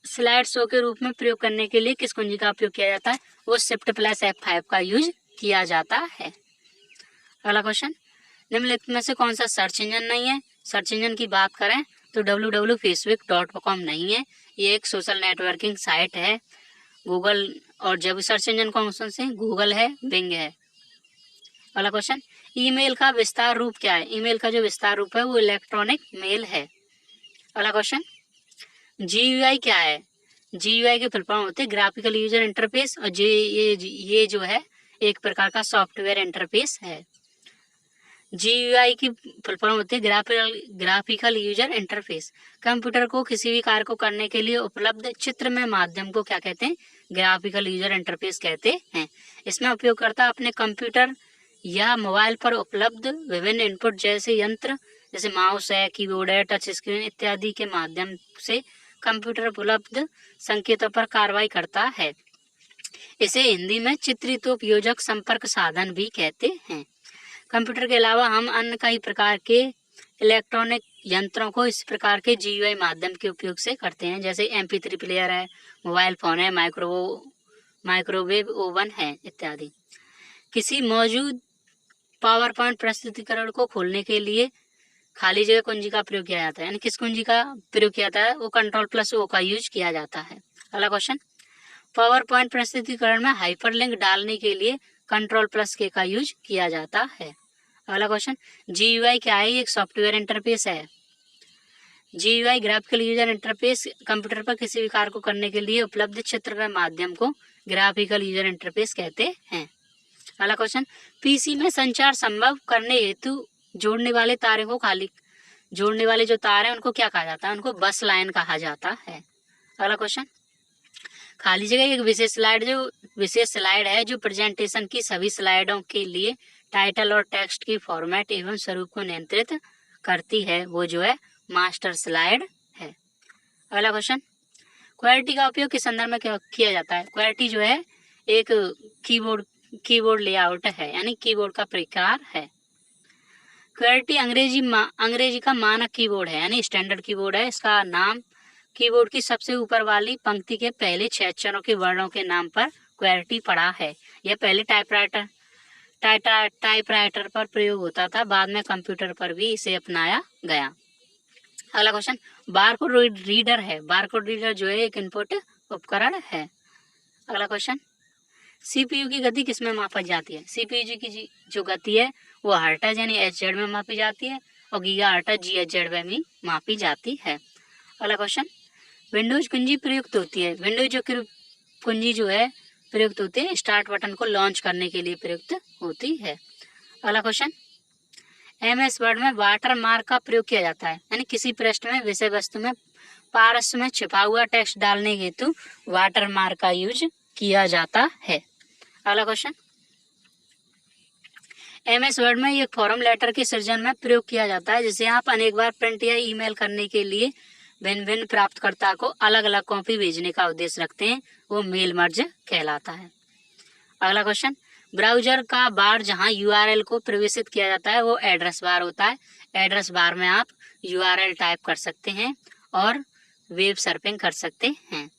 स्लाइड शो के रूप में प्रयोग करने के लिए किस कुंजी का उपयोग किया जाता है? वो Shift+F5 का यूज किया जाता है। अगला क्वेश्चन, निम्नलिखित में से कौन सा सर्च इंजन नहीं है? सर्च इंजन की बात करें तो www.facebook.com नहीं है, ये एक सोशल नेटवर्किंग साइट है। गूगल और जब सर्च इंजन कौन से गूगल है, बिंग है। अगला क्वेश्चन, ईमेल का विस्तार रूप क्या है? ईमेल का जो विस्तार रूप है वो इलेक्ट्रॉनिक मेल है। अगला क्वेश्चन, GUI क्या है? GUI के फुल फॉर्म होते हैं ग्राफिकल यूजर इंटरफेस, और ये जो है एक प्रकार का सॉफ्टवेयर इंटरफेस है। GUI की फुल फॉर्म होती है ग्राफिकल यूजर इंटरफेस। कंप्यूटर को किसी भी कार्य को करने के लिए उपलब्ध चित्रमय माध्यम को क्या कहते हैं? ग्राफिकल यूजर इंटरफेस कहते हैं। इसमें उपयोगकर्ता अपने कंप्यूटर या मोबाइल पर उपलब्ध विभिन्न इनपुट जैसे यंत्र, जैसे माउस है, कीबोर्ड है, टच स्क्रीन इत्यादि के माध्यम से कंप्यूटर उपलब्ध संकेतों पर कार्रवाई करता है। इसे हिंदी में चित्रितोपयोजक संपर्क साधन भी कहते हैं। कंप्यूटर के अलावा हम अन्य कई प्रकार के इलेक्ट्रॉनिक यंत्रों को इस प्रकार के GUI माध्यम के उपयोग से करते हैं, जैसे MP3 प्लेयर है, मोबाइल फोन है, माइक्रोवेव ओवन है इत्यादि। किसी मौजूद पावर पॉइंट प्रस्तुतिकरण को खोलने के लिए खाली जगह कुंजी का प्रयोग किया जाता है, यानी किस कुंजी का प्रयोग किया जाता है? वो Ctrl+O का यूज किया जाता है। अगला क्वेश्चन, पावर पॉइंट प्रस्तुतिकरण में हाइपरलिंक डालने के लिए Ctrl+K का यूज किया जाता है। अगला क्वेश्चन, GUI क्या है? एक सॉफ्टवेयर इंटरफेस है। GUI graphical user interface computer पर किसी भी कार्य को करने के लिए उपलब्ध चित्रमय माध्यम को ग्राफिकल यूजर इंटरफेस कहते हैं। अगला क्वेश्चन, PC में संचार संभव करने हेतु जोड़ने वाले जो तार हैं उनको क्या कहा जाता है? उनको बस लाइन कहा जाता है। अगला क्वेश्चन, खाली जगह एक विशेष स्लाइड है जो प्रेजेंटेशन की सभी स्लाइडों के लिए टाइटल और टेक्स्ट की फॉर्मेट एवं स्वरूप को नियंत्रित करती है, वो जो है मास्टर स्लाइड है। अगला क्वेश्चन, क्वेरिटी का उपयोग किस संदर्भ में किया जाता है? क्वेरिटी जो है एक कीबोर्ड लेआउट है, यानी कीबोर्ड का प्रकार है। क्वेरिटी अंग्रेजी का मानक कीबोर्ड है, यानी स्टैंडर्ड कीबोर्ड है। इसका नाम कीबोर्ड की सबसे ऊपर वाली पंक्ति के पहले 6 अक्षरों के वर्णों के नाम पर क्वेरिटी पड़ा है। यह पहले टाइपराइटर पर प्रयोग होता था, बाद में कंप्यूटर पर भी इसे अपनाया गया। अगला क्वेश्चन, बारकोड रीडर है। बारकोड रीडर जो है एक इनपुट उपकरण है। अगला क्वेश्चन, CPU की गति किसमें मापी जाती है? CPU की जो गति है वो हर्ट्ज यानी HZ में मापी जाती है, और गीगाहर्ट्ज GHz में भी मापी जाती है। अगला क्वेश्चन, विंडोज कुंजी प्रयुक्त होती है। विंडोज कुंजी जो है प्रयुक्त होती है स्टार्ट बटन को लॉन्च करने के लिए प्रयुक्त होती है। अगला क्वेश्चन, MS वर्ड में वाटर मार्क का प्रयोग किया जाता है, यानी किसी पृष्ठ में विषय वस्तु में पारस में छिपा हुआ टेक्स्ट डालने हेतु वाटर मार्क का यूज किया जाता है। अगला क्वेश्चन, MS वर्ड में एक फॉर्म लेटर के सृजन में प्रयोग किया जाता है, जिसे आप अनेक बार प्रिंट या ईमेल करने के लिए भिन्न प्राप्तकर्ता को अलग अलग कॉपी भेजने का उद्देश्य रखते हैं, वो मेल मर्ज कहलाता है। अगला क्वेश्चन, ब्राउजर का बार जहां URL को प्रवेशित किया जाता है वो एड्रेस बार होता है। एड्रेस बार में आप URL टाइप कर सकते हैं और वेब सर्फिंग कर सकते हैं।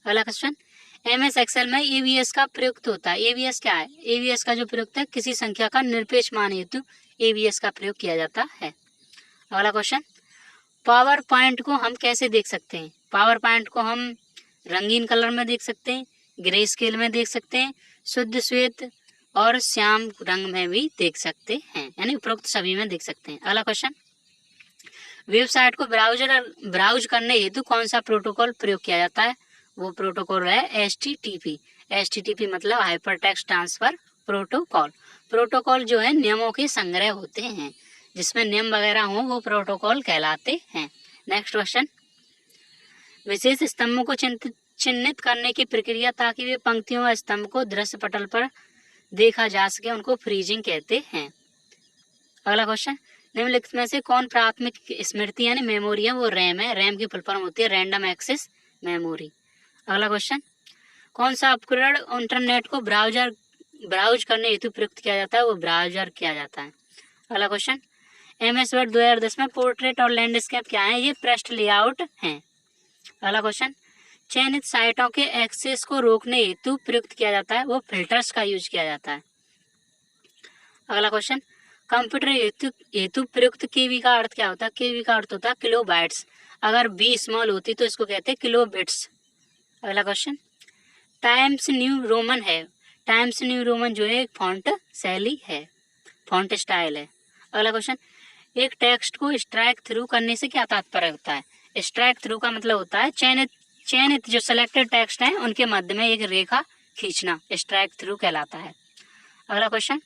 अगला क्वेश्चन, MS एक्सेल में ABS का प्रयुक्त होता है। ABS क्या है? ABS का जो प्रयुक्त है किसी संख्या का निरपेक्ष मान हेतु ABS का प्रयोग किया जाता है। अगला क्वेश्चन, पावर पॉइंट को हम कैसे देख सकते हैं? पावर पॉइंट को हम रंगीन कलर में देख सकते हैं, ग्रे स्केल में देख सकते हैं, शुद्ध श्वेत और श्याम रंग में भी देख सकते हैं, यानी उपरोक्त सभी में देख सकते हैं। अगला क्वेश्चन, वेबसाइट को ब्राउज करने हेतु कौन सा प्रोटोकॉल प्रयोग किया जाता है? वो प्रोटोकॉल है HTTP। HTTP मतलब hyper text transfer protocol. Protocol जो है नियमों के संग्रह होते हैं, जिसमें नियम वगैरह हो वो प्रोटोकॉल कहलाते हैं। नेक्स्ट क्वेश्चन, विशेष स्तंभों को चिन्हित करने की प्रक्रिया ताकि वे पंक्तियों व स्तंभ को दृश्य पटल पर देखा जा सके उनको फ्रीजिंग कहते हैं। अगला क्वेश्चन, निम्नलिखित में से कौन प्राथमिक स्मृति यानी मेमोरी है? वो रैम है। रैम की फुल फॉर्म होती है रैंडम एक्सेस मेमोरी। अगला क्वेश्चन, कौन सा उपकरण इंटरनेट को ब्राउज करने हेतु प्रयुक्त किया जाता है? वो ब्राउजर किया जाता है। अगला क्वेश्चन, MS वर्ड 2010 में पोर्ट्रेट और लैंडस्केप क्या है? ये पृष्ठ लेआउट हैं। अगला क्वेश्चन, चयनित साइटों के एक्सेस को रोकने हेतु प्रयुक्त किया जाता है, वो फिल्टर्स का यूज किया जाता है। अगला क्वेश्चन, कंप्यूटर हेतु प्रयुक्त केवी का अर्थ क्या होता है? केवी का अर्थ होता है किलो बाइट्स। अगर बी स्मॉल होती तो इसको कहते हैं किलो बिट्स। अगला क्वेश्चन, टाइम्स न्यू रोमन है। टाइम्स न्यू रोमन जो है एक फॉन्ट शैली है, फॉन्ट स्टाइल है। अगला क्वेश्चन, एक टेक्स्ट को स्ट्राइक थ्रू करने से क्या तात्पर्य होता है? स्ट्राइक थ्रू का मतलब होता है चयनित जो सिलेक्टेड टेक्स्ट हैं उनके मध्य में एक रेखा खींचना, स्ट्राइक थ्रू कहलाता है। अगला क्वेश्चन,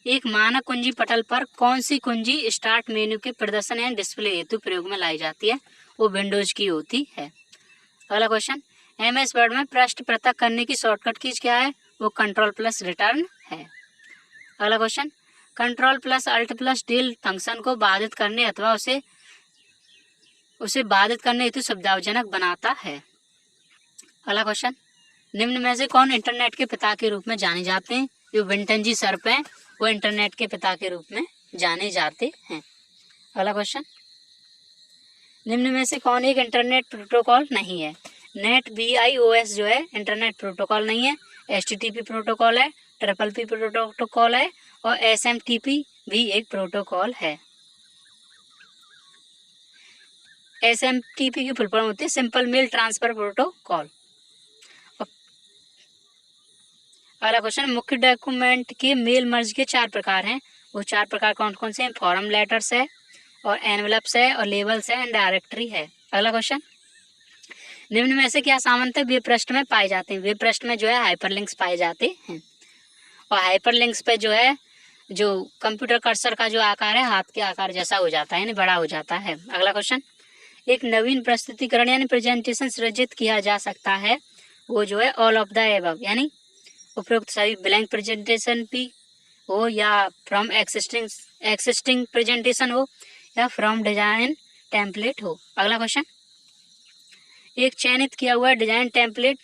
एक मानक कुंजी पटल पर कौन सी कुंजी स्टार्ट मेन्यू के प्रदर्शन या डिस्प्ले हेतु प्रयोग में लाई जाती है? वो विंडोज की होती है। अगला क्वेश्चन, एमएस वर्ड में पृष्ठ पृथक करने की शॉर्टकट कीज क्या है? वो कंट्रोल प्लस रिटर्न है। अगला question, control plus alt plus del function को बाधित करने अथवा उसे बाधित करने हेतु सुविधाजनक बनाता है। अगला क्वेश्चन, निम्न में से कौन इंटरनेट के पिता के रूप में जाने जाते हैं? जो विंटन जी सर्प हैं वो इंटरनेट के पिता के रूप में जाने जाते हैं। अगला क्वेश्चन, निम्न में से कौन एक इंटरनेट प्रोटोकॉल नहीं है? नेट BIOS जो है इंटरनेट प्रोटोकॉल नहीं है, HTTP प्रोटोकॉल है, PPP प्रोटोकॉल है और SMTP भी एक प्रोटोकॉल है। SMTP की फुल फॉर्म होती है सिंपल मेल ट्रांसफर प्रोटोकॉल। अगला क्वेश्चन, मुख्य डॉक्यूमेंट के मेल मर्ज के 4 प्रकार हैं। वो 4 प्रकार कौन कौन से हैं? फॉर्म लेटर्स है और एनवेलप्स है और लेबल्स है एंड डायरेक्टरी है। अगला क्वेश्चन, निम्न में से क्या सामान्यतः वेब पृष्ठ में पाए जाते हैं? वेब पृष्ठ में जो है हाइपरलिंक्स पाए जाते हैं और हाइपरलिंक्स पे जो है जो कंप्यूटर कर्सर का जो आकार है हाथ के आकार जैसा हो जाता है यानी बड़ा हो जाता है। अगला क्वेश्चन, एक नवीन प्रस्तुतिकरण यानी प्रेजेंटेशन सृजित किया जा सकता है, वो जो है ऑल ऑफ द एबव यानी उपरोक्त सभी ब्लैंक प्रेजेंटेशन भी हो या फ्रॉम एक्सिस्टिंग प्रेजेंटेशन हो या फ्रॉम डिजाइन टेम्पलेट हो। अगला क्वेश्चन, एक चयनित किया हुआ डिजाइन टेम्पलेट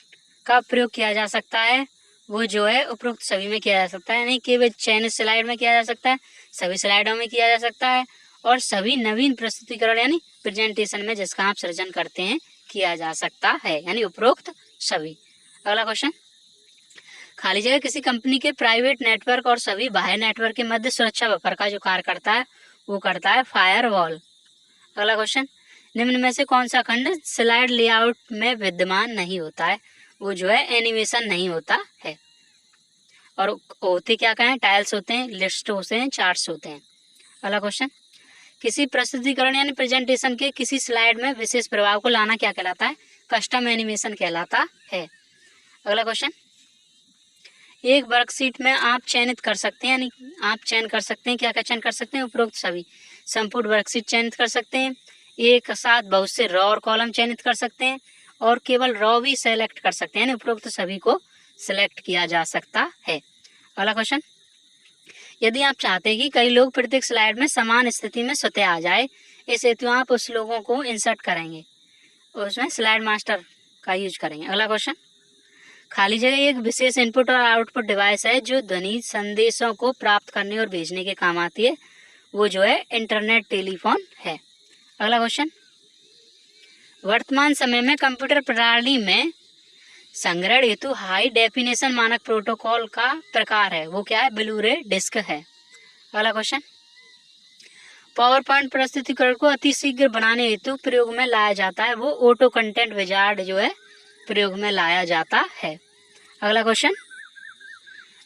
का प्रयोग किया जा सकता है, वो जो है उपरोक्त सभी में किया जा सकता है, यानी केवल चयनित स्लाइड में किया जा सकता है, सभी स्लाइडों में किया जा सकता है और सभी नवीन प्रस्तुतिकरण यानी प्रेजेंटेशन में जिसका आप सृजन करते हैं किया जा सकता है, यानी उपरोक्त सभी। अगला क्वेश्चन, खाली जगह किसी कंपनी के प्राइवेट नेटवर्क और सभी बाह्य नेटवर्क के मध्य सुरक्षा बफर का जो कार्य करता है वो करता है फायरवॉल। अगला क्वेश्चन, निम्न में से कौन सा खंड स्लाइड लेआउट में विद्यमान नहीं होता है? वो जो है एनिमेशन नहीं होता है। और होते क्या क्या हैं? टाइल्स होते हैं, लिस्ट होते हैं, चार्ट्स होते हैं। अगला क्वेश्चन, किसी प्रस्तुतिकरण यानी प्रेजेंटेशन के किसी स्लाइड में विशेष प्रभाव को लाना क्या कहलाता है? कस्टम एनिमेशन कहलाता है। अगला क्वेश्चन, एक वर्कशीट में आप चयनित कर सकते हैं यानी आप चयन कर सकते हैं, क्या क्या चयन कर सकते हैं? उपरोक्त सभी। संपूर्ण वर्कशीट चयनित कर सकते हैं, एक साथ बहुत से रॉ और कॉलम चयनित कर सकते हैं और केवल रॉ भी सेलेक्ट कर सकते हैं, उपरोक्त सभी को सिलेक्ट किया जा सकता है। अगला क्वेश्चन, यदि आप चाहते हैं कि कई लोग प्रत्येक स्लाइड में समान स्थिति में स्वतः आ जाए, इस हेतु आप उस लोगों को इंसर्ट करेंगे और उसमें स्लाइड मास्टर का यूज करेंगे। अगला क्वेश्चन, खाली जगह एक विशेष इनपुट और आउटपुट डिवाइस है जो ध्वनि संदेशों को प्राप्त करने और भेजने के काम आती है, वो जो है इंटरनेट टेलीफोन है। अगला क्वेश्चन, वर्तमान समय में कंप्यूटर प्रणाली में संग्रहण हेतु हाई डेफिनेशन मानक प्रोटोकॉल का प्रकार है, वो क्या है? ब्लू-रे डिस्क है। अगला क्वेश्चन, पावर पॉइंट प्रस्तुतिकरण को अति शीघ्र बनाने हेतु प्रयोग में लाया जाता है, वो ऑटो कंटेंट विजार्ड जो है प्रयोग में लाया जाता है। अगला क्वेश्चन,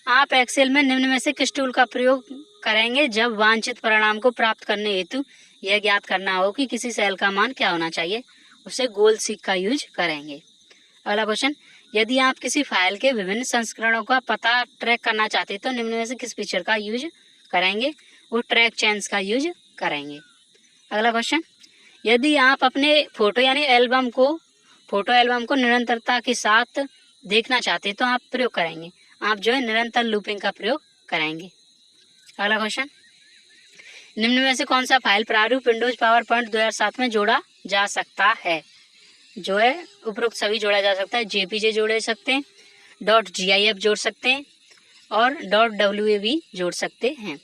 आप एक्सेल में निम्न में से किस टूल का प्रयोग करेंगे जब वांछित परिणाम को प्राप्त करने हेतु यह ज्ञात करना हो कि किसी सेल का मान क्या होना चाहिए? उसे गोल सीक का यूज करेंगे। अगला क्वेश्चन, यदि आप किसी फाइल के विभिन्न संस्करणों का पता ट्रैक करना चाहते हैं तो निम्न में से किस फीचर का यूज करेंगे? वो ट्रैक चेन्स का यूज करेंगे। अगला क्वेश्चन, यदि आप अपने फोटो एल्बम को निरंतरता के साथ देखना चाहते हैं तो आप प्रयोग करेंगे, आप जो है निरंतर लूपिंग का प्रयोग करेंगे। अगला क्वेश्चन, निम्न में से कौन सा फाइल प्रारूप विंडोज पावर पॉइंट 2007 में जोड़ा जा सकता है? जो है उपरोक्त सभी जोड़ा जा सकता है, JPG जोड़ सकते हैं, .gif जोड़ सकते हैं और .wav जोड़ सकते हैं।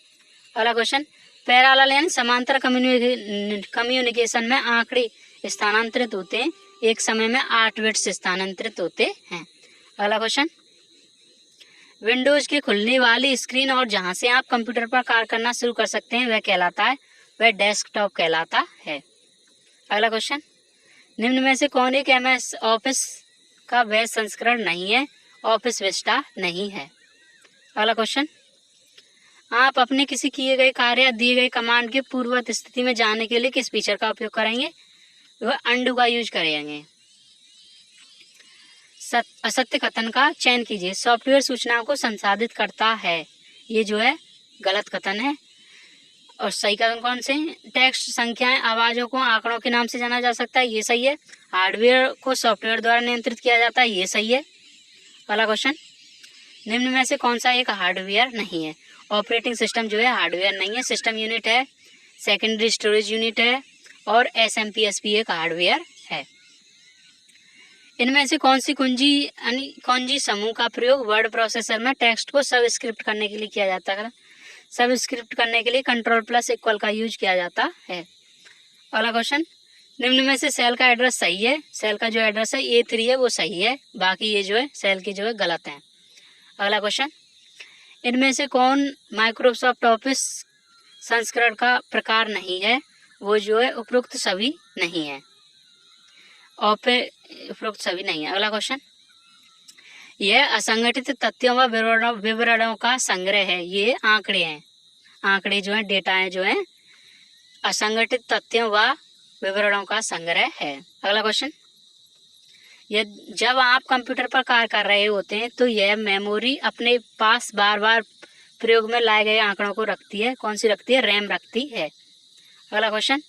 अगला क्वेश्चन, पैरेलल यानी समांतर कम्युनिकेशन में आंकड़े स्थानांतरित होते हैं, एक समय में 8 बिट्स स्थानांतरित होते हैं। अगला क्वेश्चन, विंडोज की खुलने वाली स्क्रीन और जहां से आप कंप्यूटर पर कार्य करना शुरू कर सकते हैं वह कहलाता है, वह डेस्कटॉप कहलाता है। अगला क्वेश्चन, निम्न में से कौन एक MS ऑफिस का वह संस्करण नहीं है? ऑफिस विस्टा नहीं है। अगला क्वेश्चन, आप अपने किसी किए गए कार्य या दिए गए कमांड के पूर्ववर्ती स्थिति में जाने के लिए किस फीचर का उपयोग करेंगे? वह अंडू का यूज करेंगे। असत्य कथन का चयन कीजिए। सॉफ्टवेयर सूचनाओं को संसाधित करता है, ये जो है गलत कथन है। और सही कथन कौन से? टेक्स्ट, संख्याएं, आवाजों को आंकड़ों के नाम से जाना जा सकता है, ये सही है। हार्डवेयर को सॉफ्टवेयर द्वारा नियंत्रित किया जाता है, ये सही है। अगला क्वेश्चन, निम्न में से कौन सा एक हार्डवेयर नहीं है? ऑपरेटिंग सिस्टम जो है हार्डवेयर नहीं है, सिस्टम यूनिट है, सेकेंडरी स्टोरेज यूनिट है और SMPSP एक हार्डवेयर है। इनमें से कौन सी कुंजी समूह का प्रयोग वर्ड प्रोसेसर में टेक्स्ट को सबस्क्रिप्ट करने के लिए किया जाता है? सबस्क्रिप्ट करने के लिए Ctrl+= का यूज किया जाता है। अगला क्वेश्चन, निम्न में से सेल का एड्रेस सही है? सेल का जो एड्रेस है A3 है वो सही है, बाकी ये जो है सेल के जो है गलत हैं। अगला क्वेश्चन, इनमें से कौन माइक्रोसॉफ्ट ऑफिस संस्करण का प्रकार नहीं है? वो जो है उपरोक्त सभी नहीं है, उपरोक्त सभी नहीं है। अगला क्वेश्चन, यह असंगठित तथ्यों व विवरणों का संग्रह है, ये आंकड़े हैं, आंकड़े जो है डेटा है जो है असंगठित तथ्यों व विवरणों का संग्रह है। अगला क्वेश्चन, जब आप कंप्यूटर पर कार्य कर रहे होते हैं तो यह मेमोरी अपने पास बार बार प्रयोग में लाए गए आंकड़ों को रखती है, कौन सी रखती है? रैम रखती है। अगला क्वेश्चन,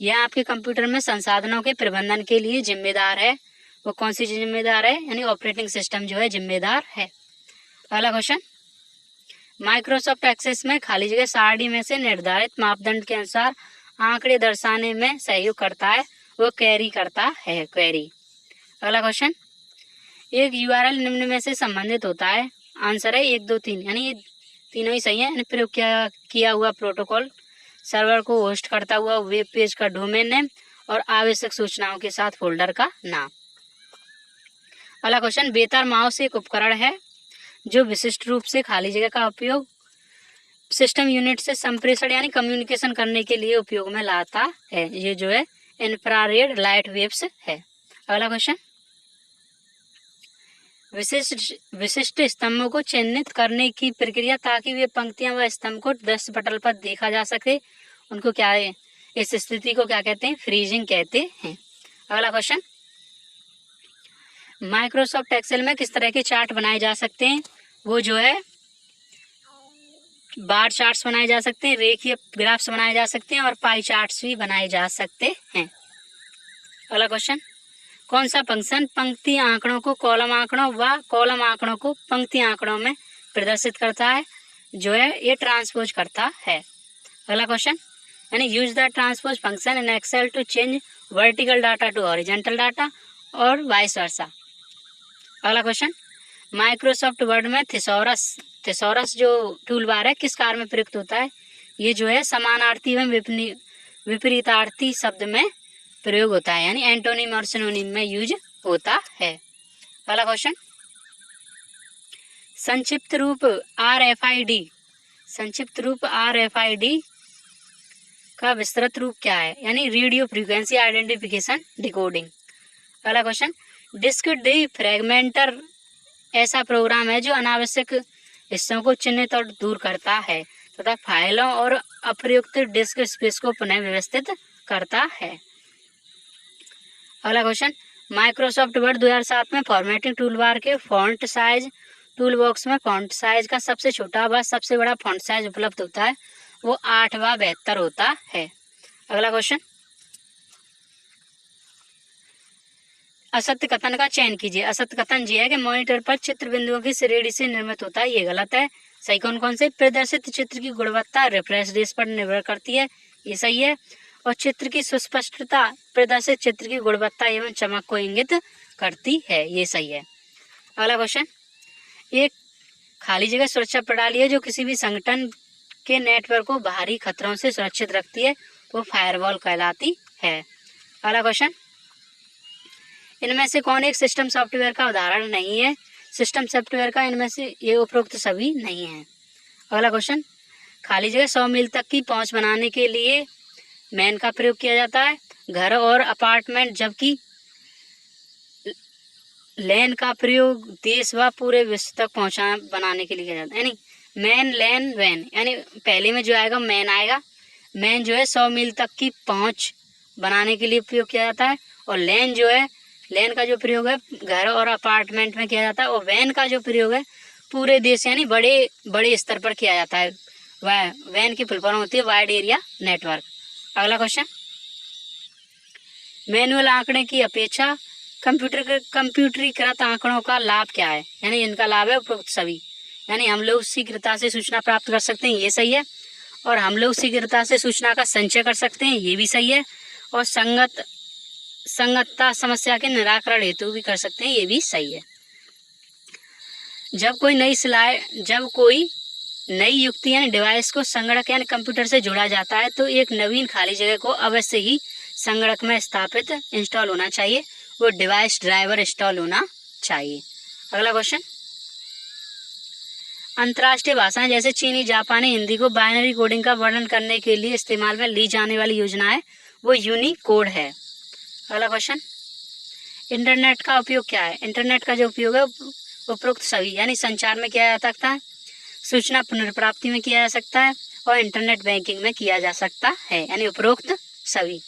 यह आपके कंप्यूटर में संसाधनों के प्रबंधन के लिए जिम्मेदार है, वो कौन सी जिम्मेदार है? यानी ऑपरेटिंग सिस्टम जो है जिम्मेदार है। अगला क्वेश्चन, माइक्रोसॉफ्ट एक्सेस में खाली जगह सारणी में से निर्धारित मापदंड के अनुसार आंकड़े दर्शाने में सहयोग करता है, वो क्वेरी करता है, क्वेरी। अगला क्वेश्चन, एक URL निम्न में से संबंधित होता है? आंसर है 1, 2, 3, यानी ये तीनों ही सही है। प्रयोग किया हुआ प्रोटोकॉल, सर्वर को होस्ट करता हुआ वेब पेज का डोमेन नेम और आवश्यक सूचनाओं के साथ फोल्डर का नाम। अगला क्वेश्चन, बेतार माउस एक उपकरण है जो विशिष्ट रूप से खाली जगह का उपयोग सिस्टम यूनिट से संप्रेषण यानी कम्युनिकेशन करने के लिए उपयोग में लाता है, ये जो है इंफ्रारेड लाइट वेव्स है। अगला क्वेश्चन, विशिष्ट स्तंभों को चिन्हित करने की प्रक्रिया ताकि वे पंक्तियां व स्तंभ को दृश्य पटल पर देखा जा सके, उनको क्या है? इस स्थिति को क्या कहते हैं? फ्रीजिंग कहते हैं। अगला क्वेश्चन, माइक्रोसॉफ्ट एक्सेल में किस तरह के चार्ट बनाए जा सकते हैं? वो जो है बार चार्ट्स बनाए जा सकते हैं, रेखीय ग्राफ्स बनाए जा सकते हैं और पाई चार्ट्स भी बनाए जा सकते हैं। अगला क्वेश्चन, कौन सा फंक्शन पंक्ति आंकड़ों को कॉलम आंकड़ों व कॉलम आंकड़ों को पंक्ति आंकड़ों में प्रदर्शित करता है? जो है ये ट्रांसपोज करता है। अगला क्वेश्चन, यानी use the transpose function in Excel to change vertical data to horizontal data और वाइस वर्सा। अगला क्वेश्चन, माइक्रोसॉफ्ट वर्ड में थिसॉरस जो टूल बार है किस कार्य में प्रयुक्त होता है? ये जो है समानार्थी एवं विपरीतार्थी शब्द में प्रयोग होता है, यानी एंटोनिम और सिनोनिम में यूज होता है। अगला क्वेश्चन, संक्षिप्त रूप RFID का विस्तृत रूप क्या है? यानी रेडियो फ्रीक्वेंसी आइडेंटिफिकेशन डिकोडिंग। अगला क्वेश्चन, डिस्क डिफ्रैगमेंटर ऐसा प्रोग्राम है जो अनावश्यक हिस्सों को चिन्हित और दूर करता है तथा फाइलों और अप्रयुक्त डिस्क स्पेस को पुनः व्यवस्थित करता है। अगला क्वेश्चन, माइक्रोसॉफ्ट वर्ड 2007 में फॉर्मेटिंग टूलबार के फॉन्ट साइज टूल बॉक्स में फॉन्ट साइज का सबसे छोटा व सबसे बड़ा फॉन्ट साइज उपलब्ध होता है, वो 8 व 72 होता है। अगला क्वेश्चन, असत्य कथन का चयन कीजिए। असत्य कथन ये है कि मॉनिटर पर चित्र बिंदुओं की श्रेणी से निर्मित होता है, ये गलत है। सही कौन से? प्रदर्शित चित्र की गुणवत्ता रिफ्रेश रेट पर निर्भर करती है, ये सही है। और चित्र की सुस्पष्टता प्रदर्शित चित्र की गुणवत्ता एवं चमक को इंगित करती है, ये सही है। अगला क्वेश्चन, एक खाली जगह सुरक्षा प्रणाली है जो किसी भी संगठन के नेटवर्क को बाहरी खतरों से सुरक्षित रखती है, वो फायरवॉल कहलाती है। अगला क्वेश्चन, इनमें से कौन एक सिस्टम सॉफ्टवेयर का उदाहरण नहीं है? सिस्टम सॉफ्टवेयर का इनमें से ये उपरोक्त सभी नहीं है। अगला क्वेश्चन, खाली जगह 100 मील तक की पहुंच बनाने के लिए मैन का प्रयोग किया जाता है। घर और अपार्टमेंट, जबकि लैन का प्रयोग देश व पूरे विश्व तक पहुंचा बनाने के लिए किया जाता है। यानी मैन, लैन, वैन, यानी पहले में जो आएगा मैन आएगा। मैन जो है 100 मील तक की पहुंच बनाने के लिए प्रयोग किया जाता है, और लैन जो है, लैन का जो प्रयोग है घर और अपार्टमेंट में किया जाता है, और वैन का जो प्रयोग है पूरे देश यानी बड़े बड़े स्तर पर किया जाता है। वैन की फुल फॉर्म होती है वाइड एरिया नेटवर्क। अगला क्वेश्चन, मैनुअल आंकड़े की अपेक्षा कंप्यूटरीकृत आंकड़ों का लाभ क्या है? यानी इनका लाभ है उपरोक्त सभी। यानी हम लोग शीघ्रता से सूचना प्राप्त कर सकते हैं, ये सही है, और हम लोग शीघ्रता से सूचना का संचय कर सकते हैं, ये भी सही है, और संगतता समस्या के निराकरण हेतु भी कर सकते हैं, ये भी सही है। जब कोई नई युक्ति यानी डिवाइस को संगणक यानी कंप्यूटर से जोड़ा जाता है, तो एक नवीन खाली जगह को अवश्य ही संगणक में स्थापित इंस्टॉल होना चाहिए, वो डिवाइस ड्राइवर इंस्टॉल होना चाहिए। अगला क्वेश्चन, अंतर्राष्ट्रीय भाषाएं जैसे चीनी, जापानी, हिंदी को बाइनरी कोडिंग का वर्णन करने के लिए इस्तेमाल में ली जाने वाली योजना है, वो यूनिकोड है। अगला क्वेश्चन, इंटरनेट का उपयोग क्या है? इंटरनेट का जो उपयोग है उपरोक्त सभी, यानी संचार में किया जा सकता है, सूचना पुनर्प्राप्ति में किया जा सकता है, और इंटरनेट बैंकिंग में किया जा सकता है, यानी उपरोक्त सभी।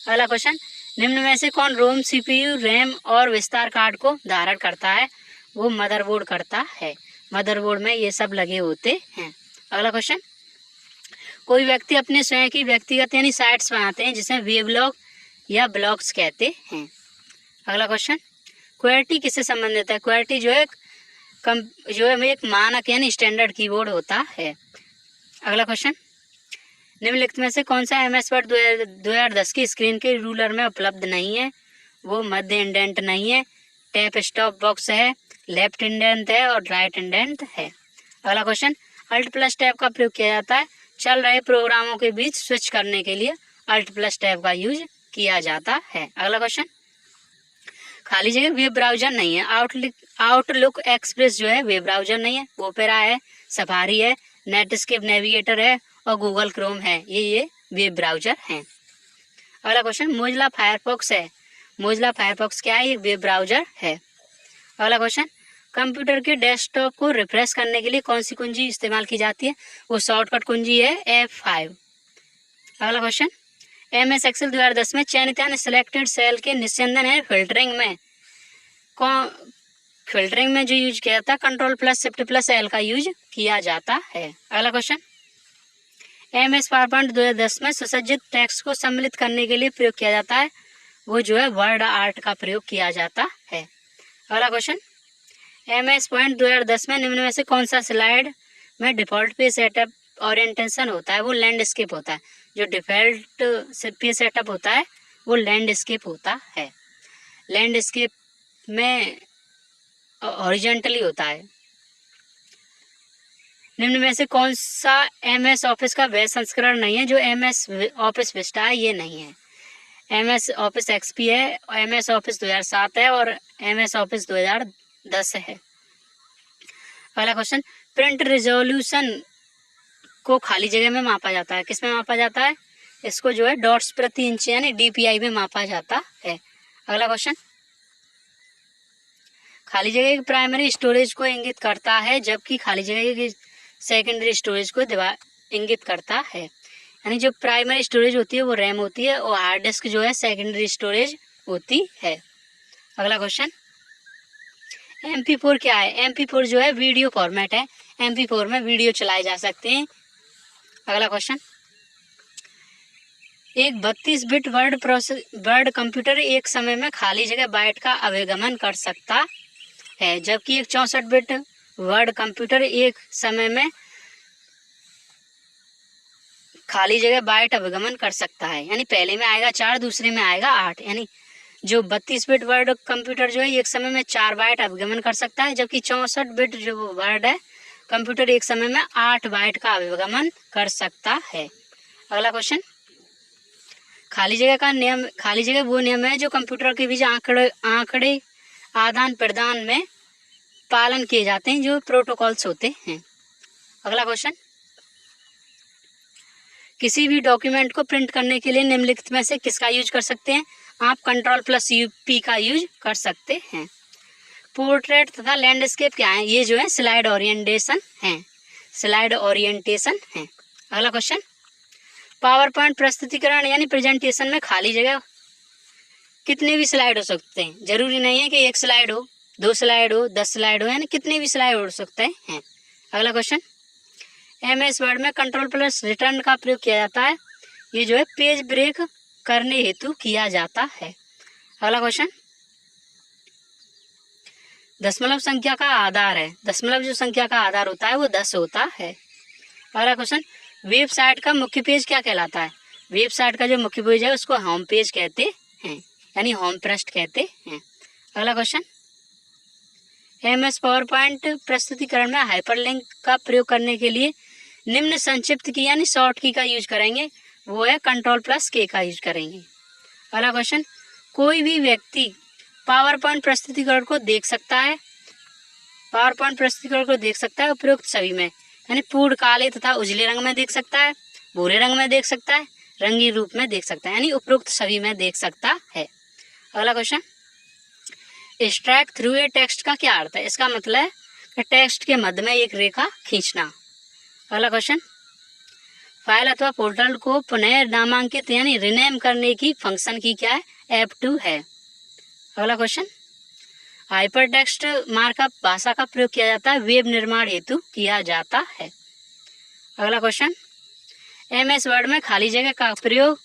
अगला क्वेश्चन, निम्न में से कौन रोम, सीपीयू, रैम और विस्तार कार्ड को धारण करता है? वो मदरबोर्ड करता है। मदरबोर्ड में ये सब लगे होते हैं। अगला क्वेश्चन, कोई व्यक्ति अपने स्वयं की व्यक्तिगत यानी साइट्स बनाते हैं, जिसे वेबलॉग या ब्लॉग्स कहते हैं। अगला क्वेश्चन, क्वेर्टी किससे संबंधित है? क्वेर्टी जो है एक मानक यानी स्टैंडर्ड कीबोर्ड होता है। अगला क्वेश्चन, निम्नलिखित में से कौन सा MS वर्ड 2010 की स्क्रीन के रूलर में उपलब्ध नहीं है? वो मध्य इंडेंट नहीं है, टैप स्टॉप बॉक्स है, लेफ्ट इंडेंट है, और राइट इंडेंट है। अगला क्वेश्चन, अल्ट प्लस टैब का प्रयोग किया जाता है चल रहे प्रोग्रामों के बीच स्विच करने के लिए अल्ट प्लस टैब का यूज किया जाता है। अगला क्वेश्चन, खाली जगह वेब ब्राउजर नहीं है। आउटलुक एक्सप्रेस जो है वेब ब्राउजर नहीं है, ओपेरा है, सफारी है, नेटस्केप नेविगेटर है, और गूगल क्रोम है, ये वेब ब्राउजर हैं। अगला क्वेश्चन, मोजिला फायरफॉक्स है। मोजिला फायरफॉक्स क्या है? ये वेब ब्राउजर है। अगला क्वेश्चन, कंप्यूटर के डेस्कटॉप को रिफ्रेश करने के लिए कौन सी कुंजी इस्तेमाल की जाती है? वो शॉर्टकट कुंजी है F5। अगला क्वेश्चन, MS एक्सेल 2010 में चयनित यानी सिलेक्टेड सेल के निस्यंदन है फिल्टरिंग में जो यूज किया जाता है Ctrl+Shift+L का यूज किया जाता है। अगला क्वेश्चन, MS पावरपॉइंट 2010 में सुसज्जित टेक्स्ट को सम्मिलित करने के लिए प्रयोग किया जाता है, वो जो है वर्ड आर्ट का प्रयोग किया जाता है। अगला क्वेश्चन, MS पॉइंट 2010 में निम्न में से कौन सा स्लाइड में डिफॉल्ट पेज सेटअप ओरिएंटेशन होता है? वो लैंडस्केप होता है। जो डिफॉल्ट पेज सेटअप होता है वो लैंडस्केप होता है। लैंडस्केप में हॉरिजॉन्टली होता है। निम्न में से कौन सा MS ऑफिस का वह संस्करण नहीं है? जो MS ऑफिस विस्टा है, ये नहीं है। MS ऑफिस XP है, MS ऑफिस 2007 है, और MS ऑफिस 2010 है। अगला क्वेश्चन, प्रिंट रिजोल्यूशन को खाली जगह में मापा जाता है, किस में मापा जाता है? इसको जो है डॉट्स प्रति इंच यानी DPI में मापा जाता है। अगला क्वेश्चन, खाली जगह की प्राइमरी स्टोरेज को इंगित करता है, जबकि खाली जगह की सेकेंडरी स्टोरेज को इंगित करता है। यानी जो प्राइमरी स्टोरेज होती है वो रैम होती है, और हार्ड डिस्क जो है सेकेंडरी स्टोरेज होती है। अगला क्वेश्चन, MP4 क्या है? MP4 जो है वीडियो फॉर्मेट है। MP4 में वीडियो चलाए जा सकते हैं। अगला क्वेश्चन, एक 32 बिट वर्ड कंप्यूटर एक समय में खाली जगह बाइट का अभिगमन कर सकता है, जबकि एक 64 बिट वर्ड कंप्यूटर एक समय में खाली जगह बाइट अभिगमन कर सकता है। यानी पहले में आएगा 4, दूसरे में आएगा 8। यानी जो 32 बिट वर्ड कंप्यूटर जो है एक समय में 4 बाइट अभिगमन कर सकता है, जबकि 64 बिट जो वर्ड है कंप्यूटर एक समय में 8 बाइट का अभिगमन कर सकता है। अगला क्वेश्चन, खाली जगह वो नियम है जो कंप्यूटर के बीच आंकड़े आदान प्रदान में पालन किए जाते हैं, जो प्रोटोकॉल्स होते हैं। अगला क्वेश्चन, किसी भी डॉक्यूमेंट को प्रिंट करने के लिए निम्नलिखित में से किसका यूज कर सकते हैं? आप Ctrl+P का यूज कर सकते हैं। पोर्ट्रेट तथा लैंडस्केप क्या है? ये जो है स्लाइड ओरिएंटेशन है, स्लाइड ओरिएंटेशन है। अगला क्वेश्चन, पावर पॉइंट प्रस्तुतिकरण यानी प्रेजेंटेशन में खाली जगह कितने भी स्लाइड हो सकते हैं? जरूरी नहीं है कि 1 स्लाइड हो, 2 स्लाइड हो, 10 स्लाइड हो, यानी कितने भी स्लाइड हो सकते हैं। अगला क्वेश्चन, MS वर्ड में Ctrl+Return का प्रयोग किया जाता है, ये जो है पेज ब्रेक करने हेतु किया जाता है। अगला क्वेश्चन, दशमलव संख्या का आधार है, दशमलव जो संख्या का आधार होता है वो 10 होता है। अगला क्वेश्चन, वेबसाइट का मुख्य पेज क्या कहलाता है? वेबसाइट का जो मुख्य पेज है उसको होम पेज कहते हैं, यानी होम पृष्ठ कहते हैं। अगला क्वेश्चन, MS पावर पॉइंट प्रस्तुतिकरण में हाइपरलिंक का प्रयोग करने के लिए निम्न संक्षिप्त की यानी शॉर्ट की का यूज करेंगे, वो है Ctrl+K का यूज करेंगे। अगला क्वेश्चन, कोई भी व्यक्ति पावर पॉइंट प्रस्तुतिकरण को देख सकता है, पावर पॉइंट प्रस्तुतिकरण को देख सकता है उपरोक्त सभी में, यानी पूर्ण काले तथा उजले रंग में देख सकता है, भूरे रंग में देख सकता है, रंगीन रूप में देख सकता है, यानी उपरोक्त सभी में देख सकता है। अगला question, strike through a text का क्या अर्थ है? इसका मतलब है कि टेक्स्ट के मध्य में एक रेखा खींचना। अगला क्वेश्चन, फाइल अथवा पोर्टल को पुनः नामांकित यानी रिनेम करने की फंक्शन की क्या है? F2 है। अगला क्वेश्चन, हाइपर टेक्स्ट मार्कअप भाषा का प्रयोग किया जाता है, वेब निर्माण हेतु किया जाता है। अगला क्वेश्चन, MS वर्ड में खाली जगह का प्रयोग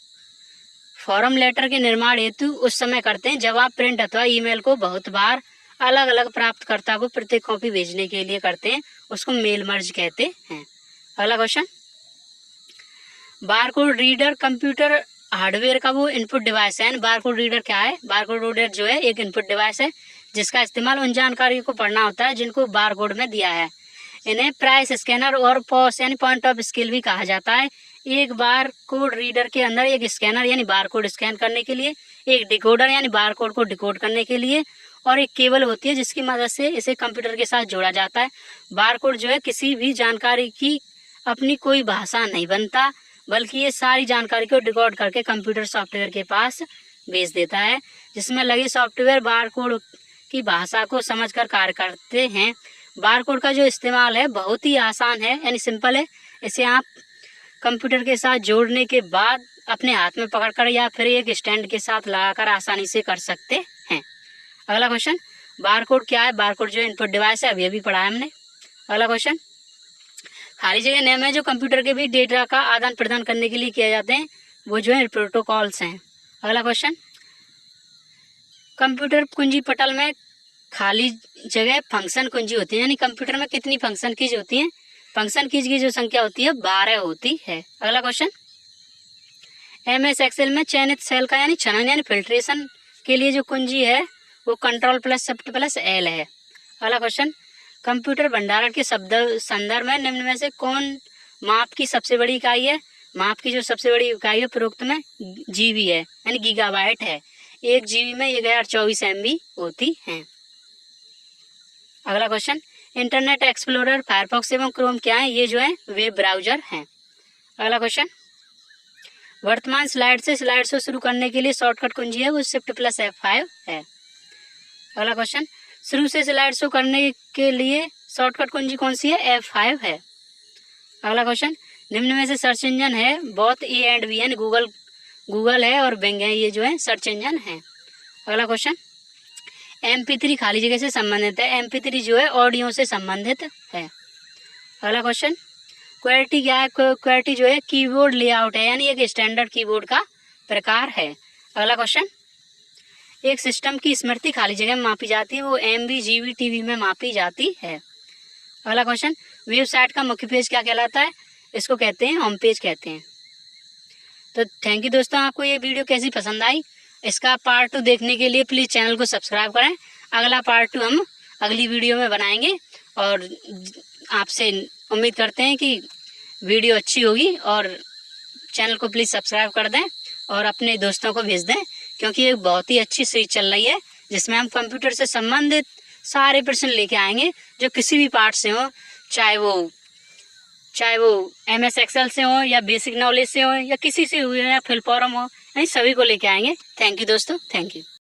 फॉर्म लेटर के निर्माण हेतु उस समय करते हैं जब आप प्रिंट अथवा ईमेल को बहुत बार अलग अलग प्राप्तकर्ता को प्रत्येक कॉपी भेजने के लिए करते हैं, उसको मेल मर्ज कहते हैं। अगला question, barcode reader computer hardware का वो इनपुट डिवाइस है। बारकोड रीडर क्या है? बारकोड रीडर जो है एक इनपुट डिवाइस है जिसका इस्तेमाल उन जानकारियों को पढ़ना होता है जिनको बारकोड में दिया है। इन्हें प्राइस स्कैनर और पॉस यानी पॉइंट ऑफ स्केल भी कहा जाता है। एक बारकोड रीडर के अंदर एक स्कैनर यानी बारकोड स्कैन करने के लिए, एक डिकोडर यानी बारकोड को डिकोड करने के लिए, और एक केबल होती है जिसकी मदद से इसे कंप्यूटर के साथ जोड़ा जाता है। बारकोड जो है किसी भी जानकारी की अपनी कोई भाषा नहीं बनता, बल्कि ये सारी जानकारी को डिकोड करके कंप्यूटर सॉफ्टवेयर के पास भेज देता है, जिसमें लगे सॉफ्टवेयर बारकोड की भाषा को समझकर कार्य करते हैं। बारकोड का जो इस्तेमाल है बहुत ही आसान है, यानी सिंपल है। इसे आप कंप्यूटर के साथ जोड़ने के बाद अपने हाथ में पकड़कर या फिर एक स्टैंड के साथ लगाकर आसानी से कर सकते हैं। अगला क्वेश्चन, बारकोड क्या है? बारकोड जो इनपुट डिवाइस है, अभी पढ़ा है हमने। अगला क्वेश्चन, खाली जगह नेम है जो कंप्यूटर के बीच डेटा का आदान प्रदान करने के लिए किए जाते हैं, वो जो है प्रोटोकॉल्स हैं। अगला क्वेश्चन, कंप्यूटर कुंजी पटल में खाली जगह फंक्शन कुंजी होती है, यानी कंप्यूटर में कितनी फंक्शन कीज होती हैं? फंक्शन कीज की जो संख्या होती है 12 होती है। अगला क्वेश्चन, MS एक्सेल में चयनित सेल का यानी छनन यानी फिल्ट्रेशन के लिए जो कुंजी है वो Ctrl+Shift+L है। अगला क्वेश्चन, कंप्यूटर भंडारण के संदर्भ में निम्न में से कौन माप की सबसे बड़ी इकाई है? माप की जो सबसे बड़ी इकाई है उपरोक्त में GB है, यानी गीगाबाइट है। 1 GB में 1024 MB होती है। अगला क्वेश्चन, इंटरनेट एक्सप्लोरर, फायरफॉक्स एवं क्रोम क्या है? ये जो है वेब ब्राउजर हैं। अगला क्वेश्चन, वर्तमान स्लाइड को शुरू करने के लिए शॉर्टकट कुंजी है वो Shift+F5 है। अगला क्वेश्चन, शुरू से स्लाइड शो करने के लिए शॉर्टकट कुंजी कौन सी है? F5 है। अगला क्वेश्चन, निम्न में से सर्च इंजन है बोथ A एंड B, यानी गूगल है और बिंग है, ये जो है सर्च इंजन है। अगला क्वेश्चन, MP3 खाली जगह से संबंधित है। MP3 जो है ऑडियो से संबंधित है। अगला क्वेश्चन, QWERTY क्या है? QWERTY जो है कीबोर्ड लेआउट है, यानी एक स्टैंडर्ड कीबोर्ड का प्रकार है। अगला क्वेश्चन, एक सिस्टम की स्मृति खाली जगह में मापी जाती है, वो MB GB TB में मापी जाती है। अगला क्वेश्चन, वेबसाइट का मुख्य पेज क्या कहलाता है? इसको कहते हैं होम पेज कहते हैं। तो थैंक यू दोस्तों, आपको ये वीडियो कैसी पसंद आई? इसका पार्ट 2 देखने के लिए प्लीज़ चैनल को सब्सक्राइब करें। अगला पार्ट 2 हम अगली वीडियो में बनाएंगे और आपसे उम्मीद करते हैं कि वीडियो अच्छी होगी, और चैनल को प्लीज़ सब्सक्राइब कर दें और अपने दोस्तों को भेज दें, क्योंकि ये बहुत ही अच्छी सीरीज चल रही है जिसमें हम कंप्यूटर से संबंधित सारे प्रश्न लेके आएंगे जो किसी भी पार्ट से हो, चाहे वो MS एक्सेल से हो या बेसिक नॉलेज से हो या किसी से हुए या फिल फॉर्म हो, सभी को लेके आएंगे। थैंक यू दोस्तों, थैंक यू।